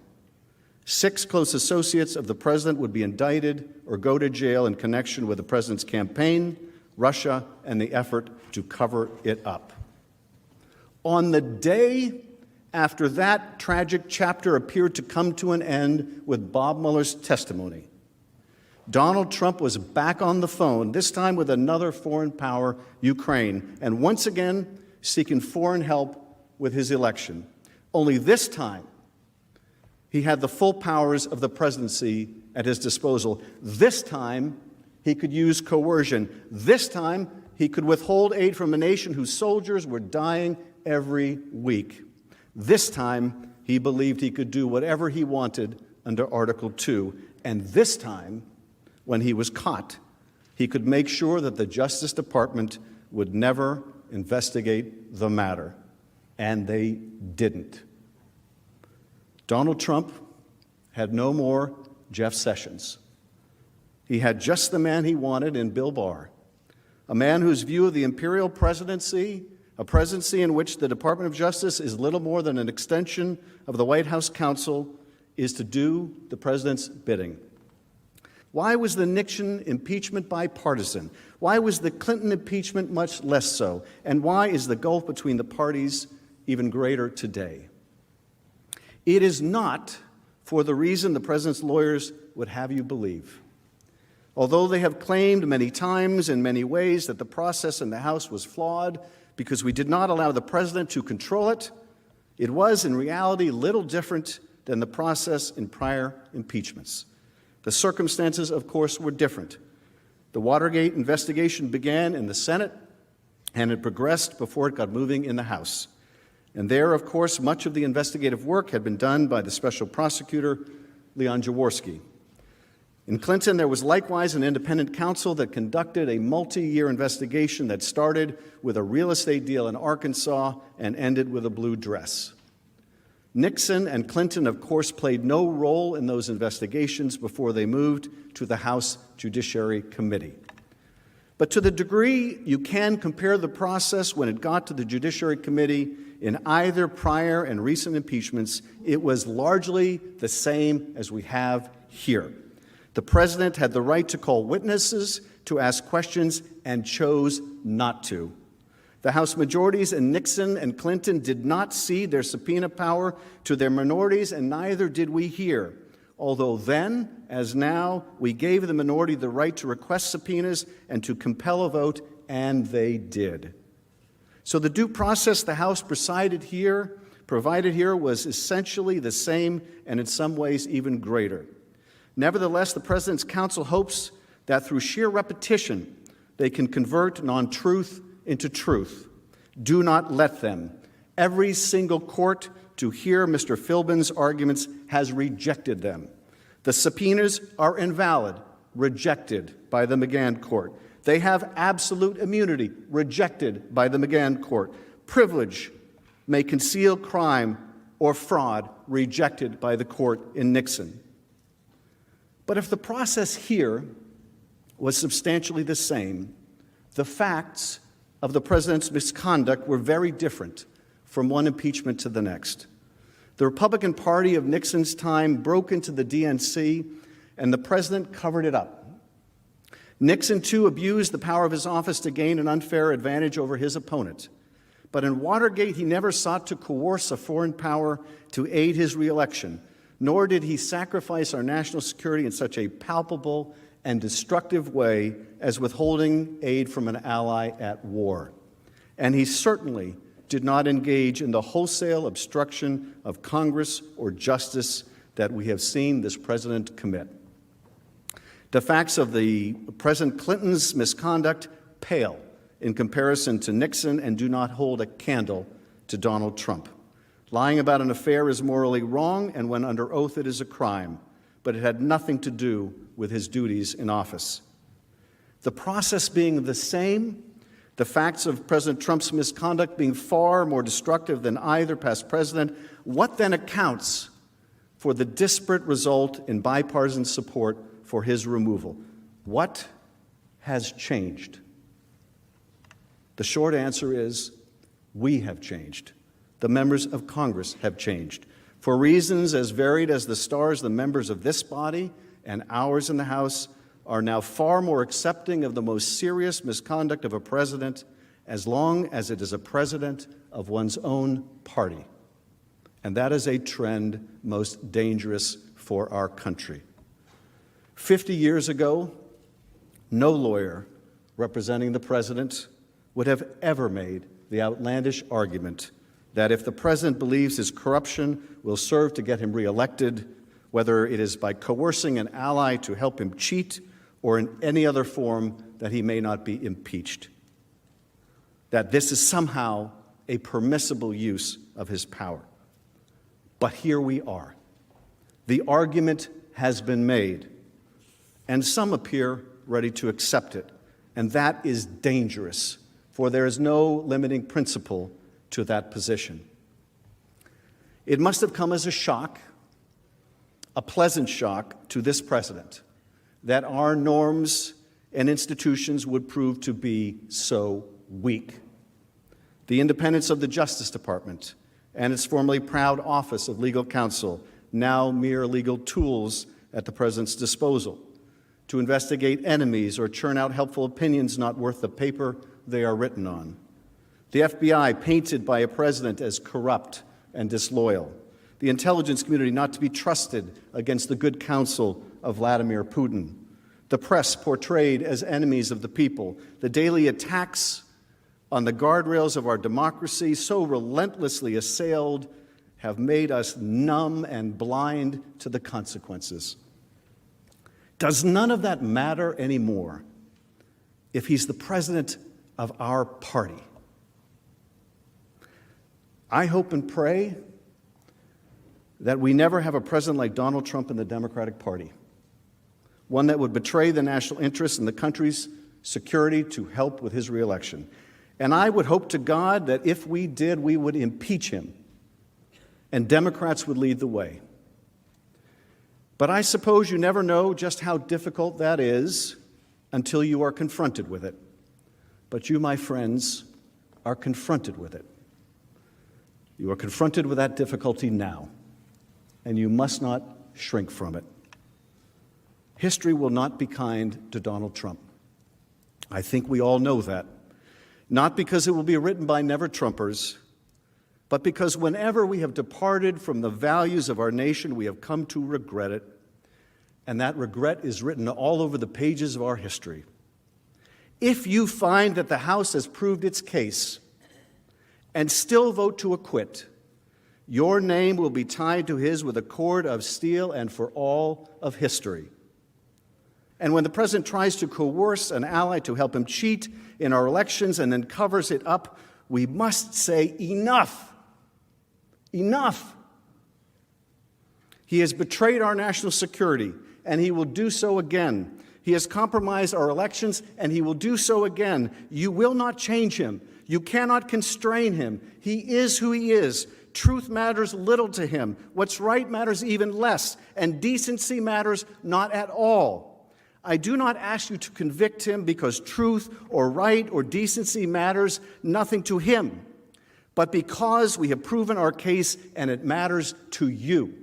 6 close associates of the president would be indicted or go to jail in connection with the president's campaign, Russia, and the effort to cover it up. On the day after that tragic chapter appeared to come to an end with Bob Mueller's testimony, Donald Trump was back on the phone, this time with another foreign power, Ukraine, and once again seeking foreign help with his election. Only this time, he had the full powers of the presidency at his disposal. This time, he could use coercion. This time, he could withhold aid from a nation whose soldiers were dying every week. This time, he believed he could do whatever he wanted under Article 2. And this time, when he was caught, he could make sure that the Justice Department would never investigate the matter. And they didn't. Donald Trump had no more Jeff Sessions. He had just the man he wanted in Bill Barr, a man whose view of the imperial presidency, a presidency in which the Department of Justice is little more than an extension of the White House counsel, is to do the president's bidding. Why was the Nixon impeachment bipartisan? Why was the Clinton impeachment much less so? And why is the gulf between the parties even greater today? It is not for the reason the president's lawyers would have you believe. Although they have claimed many times in many ways that the process in the House was flawed because we did not allow the president to control it, it was in reality little different than the process in prior impeachments. The circumstances, of course, were different. The Watergate investigation began in the Senate, and it progressed before it got moving in the House. And there, of course, much of the investigative work had been done by the special prosecutor, Leon Jaworski. In Clinton, there was likewise an independent counsel that conducted a multi-year investigation that started with a real estate deal in Arkansas and ended with a blue dress. Nixon and Clinton, of course, played no role in those investigations before they moved to the House Judiciary Committee. But to the degree you can compare the process when it got to the Judiciary Committee in either prior and recent impeachments, it was largely the same as we have here. The president had the right to call witnesses, to ask questions, and chose not to. The House majorities in Nixon and Clinton did not cede their subpoena power to their minorities, and neither did we here. Although then, as now, we gave the minority the right to request subpoenas and to compel a vote, and they did. So the due process the House provided here was essentially the same and in some ways even greater. Nevertheless, the president's counsel hopes that through sheer repetition, they can convert non-truth into truth. Do not let them. Every single court to hear Mr. Philbin's arguments has rejected them. The subpoenas are invalid, rejected by the McGahn court. They have absolute immunity, rejected by the McGahn court. Privilege may conceal crime or fraud, rejected by the court in Nixon. But if the process here was substantially the same, the facts of the president's misconduct were very different from one impeachment to the next. The Republican Party of Nixon's time broke into the DNC, and the president covered it up. Nixon, too, abused the power of his office to gain an unfair advantage over his opponent. But in Watergate, he never sought to coerce a foreign power to aid his reelection, nor did he sacrifice our national security in such a palpable and destructive way as withholding aid from an ally at war. And he certainly did not engage in the wholesale obstruction of Congress or justice that we have seen this president commit. The facts of the President Clinton's misconduct pale in comparison to Nixon and do not hold a candle to Donald Trump. Lying about an affair is morally wrong, and when under oath it is a crime, but it had nothing to do with his duties in office. The process being the same, the facts of President Trump's misconduct being far more destructive than either past president, what then accounts for the disparate result in bipartisan support for his removal? What has changed? The short answer is we have changed. The members of Congress have changed. For reasons as varied as the stars, the members of this body and ours in the House are now far more accepting of the most serious misconduct of a president as long as it is a president of one's own party. And that is a trend most dangerous for our country. 50 years ago, no lawyer representing the president would have ever made the outlandish argument that if the president believes his corruption will serve to get him reelected, whether it is by coercing an ally to help him cheat or in any other form, that he may not be impeached, that this is somehow a permissible use of his power. But here we are. The argument has been made, and some appear ready to accept it, and that is dangerous, for there is no limiting principle to that position. It must have come as a shock, a pleasant shock to this president, that our norms and institutions would prove to be so weak. The independence of the Justice Department and its formerly proud Office of Legal Counsel, now mere legal tools at the president's disposal, to investigate enemies or churn out helpful opinions not worth the paper they are written on. The FBI, painted by a president as corrupt and disloyal. The intelligence community not to be trusted against the good counsel of Vladimir Putin. The press portrayed as enemies of the people. The daily attacks on the guardrails of our democracy, so relentlessly assailed, have made us numb and blind to the consequences. Does none of that matter anymore if he's the president of our party? I hope and pray that we never have a president like Donald Trump in the Democratic Party, one that would betray the national interest and the country's security to help with his reelection. And I would hope to God that if we did, we would impeach him, and Democrats would lead the way. But I suppose you never know just how difficult that is until you are confronted with it. But you, my friends, are confronted with it. You are confronted with that difficulty now, and you must not shrink from it. History will not be kind to Donald Trump. I think we all know that. Not because it will be written by never-Trumpers, but because whenever we have departed from the values of our nation, we have come to regret it, and that regret is written all over the pages of our history. If you find that the House has proved its case and still vote to acquit, your name will be tied to his with a cord of steel and for all of history. And when the president tries to coerce an ally to help him cheat in our elections and then covers it up, we must say enough. Enough. He has betrayed our national security, and he will do so again. He has compromised our elections, and he will do so again. You will not change him. You cannot constrain him. He is who he is. Truth matters little to him. What's right matters even less, and decency matters not at all. I do not ask you to convict him because truth or right or decency matters nothing to him, but because we have proven our case and it matters to you.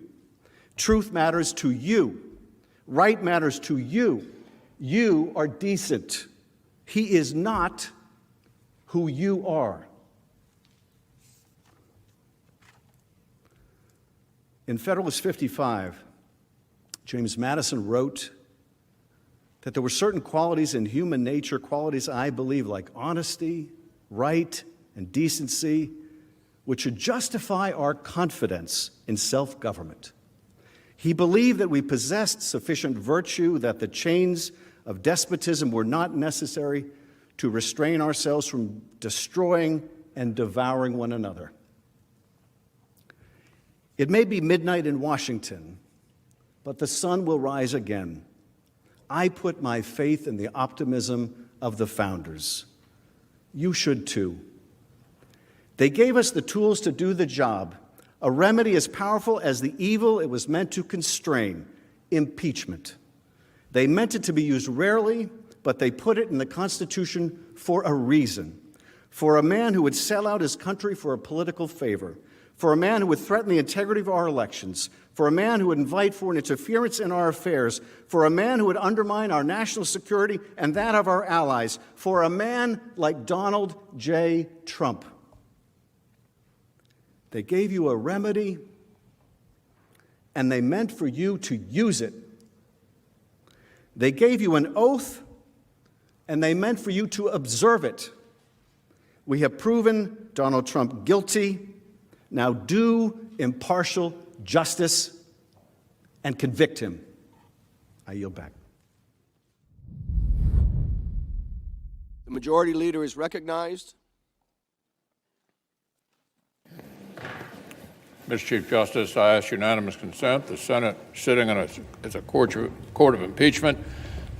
Truth matters to you. Right matters to you. You are decent. He is not who you are. In Federalist 55, James Madison wrote that there were certain qualities in human nature, qualities I believe like honesty, right, and decency, which should justify our confidence in self-government. He believed that we possessed sufficient virtue, that the chains of despotism were not necessary to restrain ourselves from destroying and devouring one another. It may be midnight in Washington, but the sun will rise again. I put my faith in the optimism of the founders. You should too. They gave us the tools to do the job, a remedy as powerful as the evil it was meant to constrain, impeachment. They meant it to be used rarely, but they put it in the Constitution for a reason. For a man who would sell out his country for a political favor, for a man who would threaten the integrity of our elections, for a man who would invite foreign interference in our affairs, for a man who would undermine our national security and that of our allies, for a man like Donald J. Trump. They gave you a remedy, and they meant for you to use it. They gave you an oath, and they meant for you to observe it. We have proven Donald Trump guilty. Now do impartial justice and convict him. I yield back. The majority leader is recognized. Mr. Chief Justice, I ask unanimous consent. The Senate, sitting in as a court of impeachment,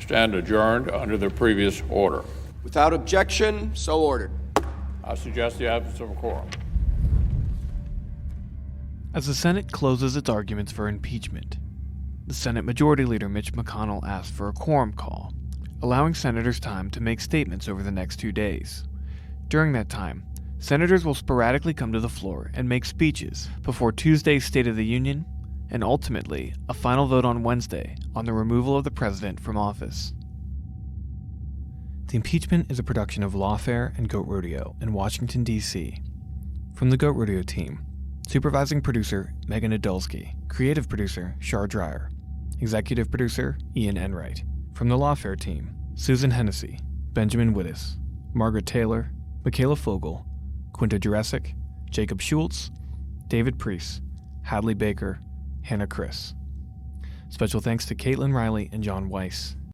stand adjourned under the previous order. Without objection, so ordered. I suggest the absence of a quorum. As the Senate closes its arguments for impeachment, the Senate Majority Leader Mitch McConnell asked for a quorum call, allowing senators time to make statements over the next 2 days. During that time, senators will sporadically come to the floor and make speeches before Tuesday's State of the Union and ultimately a final vote on Wednesday on the removal of the president from office. The Impeachment is a production of Lawfare and Goat Rodeo in Washington, D.C. From the Goat Rodeo team, supervising producer Megan Nadolsky, creative producer Shar Dreyer, executive producer Ian Enright. From the Lawfare team, Susan Hennessy, Benjamin Wittes, Margaret Taylor, Michaela Fogel, Quinta Jurecic, Jacob Schultz, David Priest, Hadley Baker, Hannah Chris. Special thanks to Caitlin Riley and John Weiss.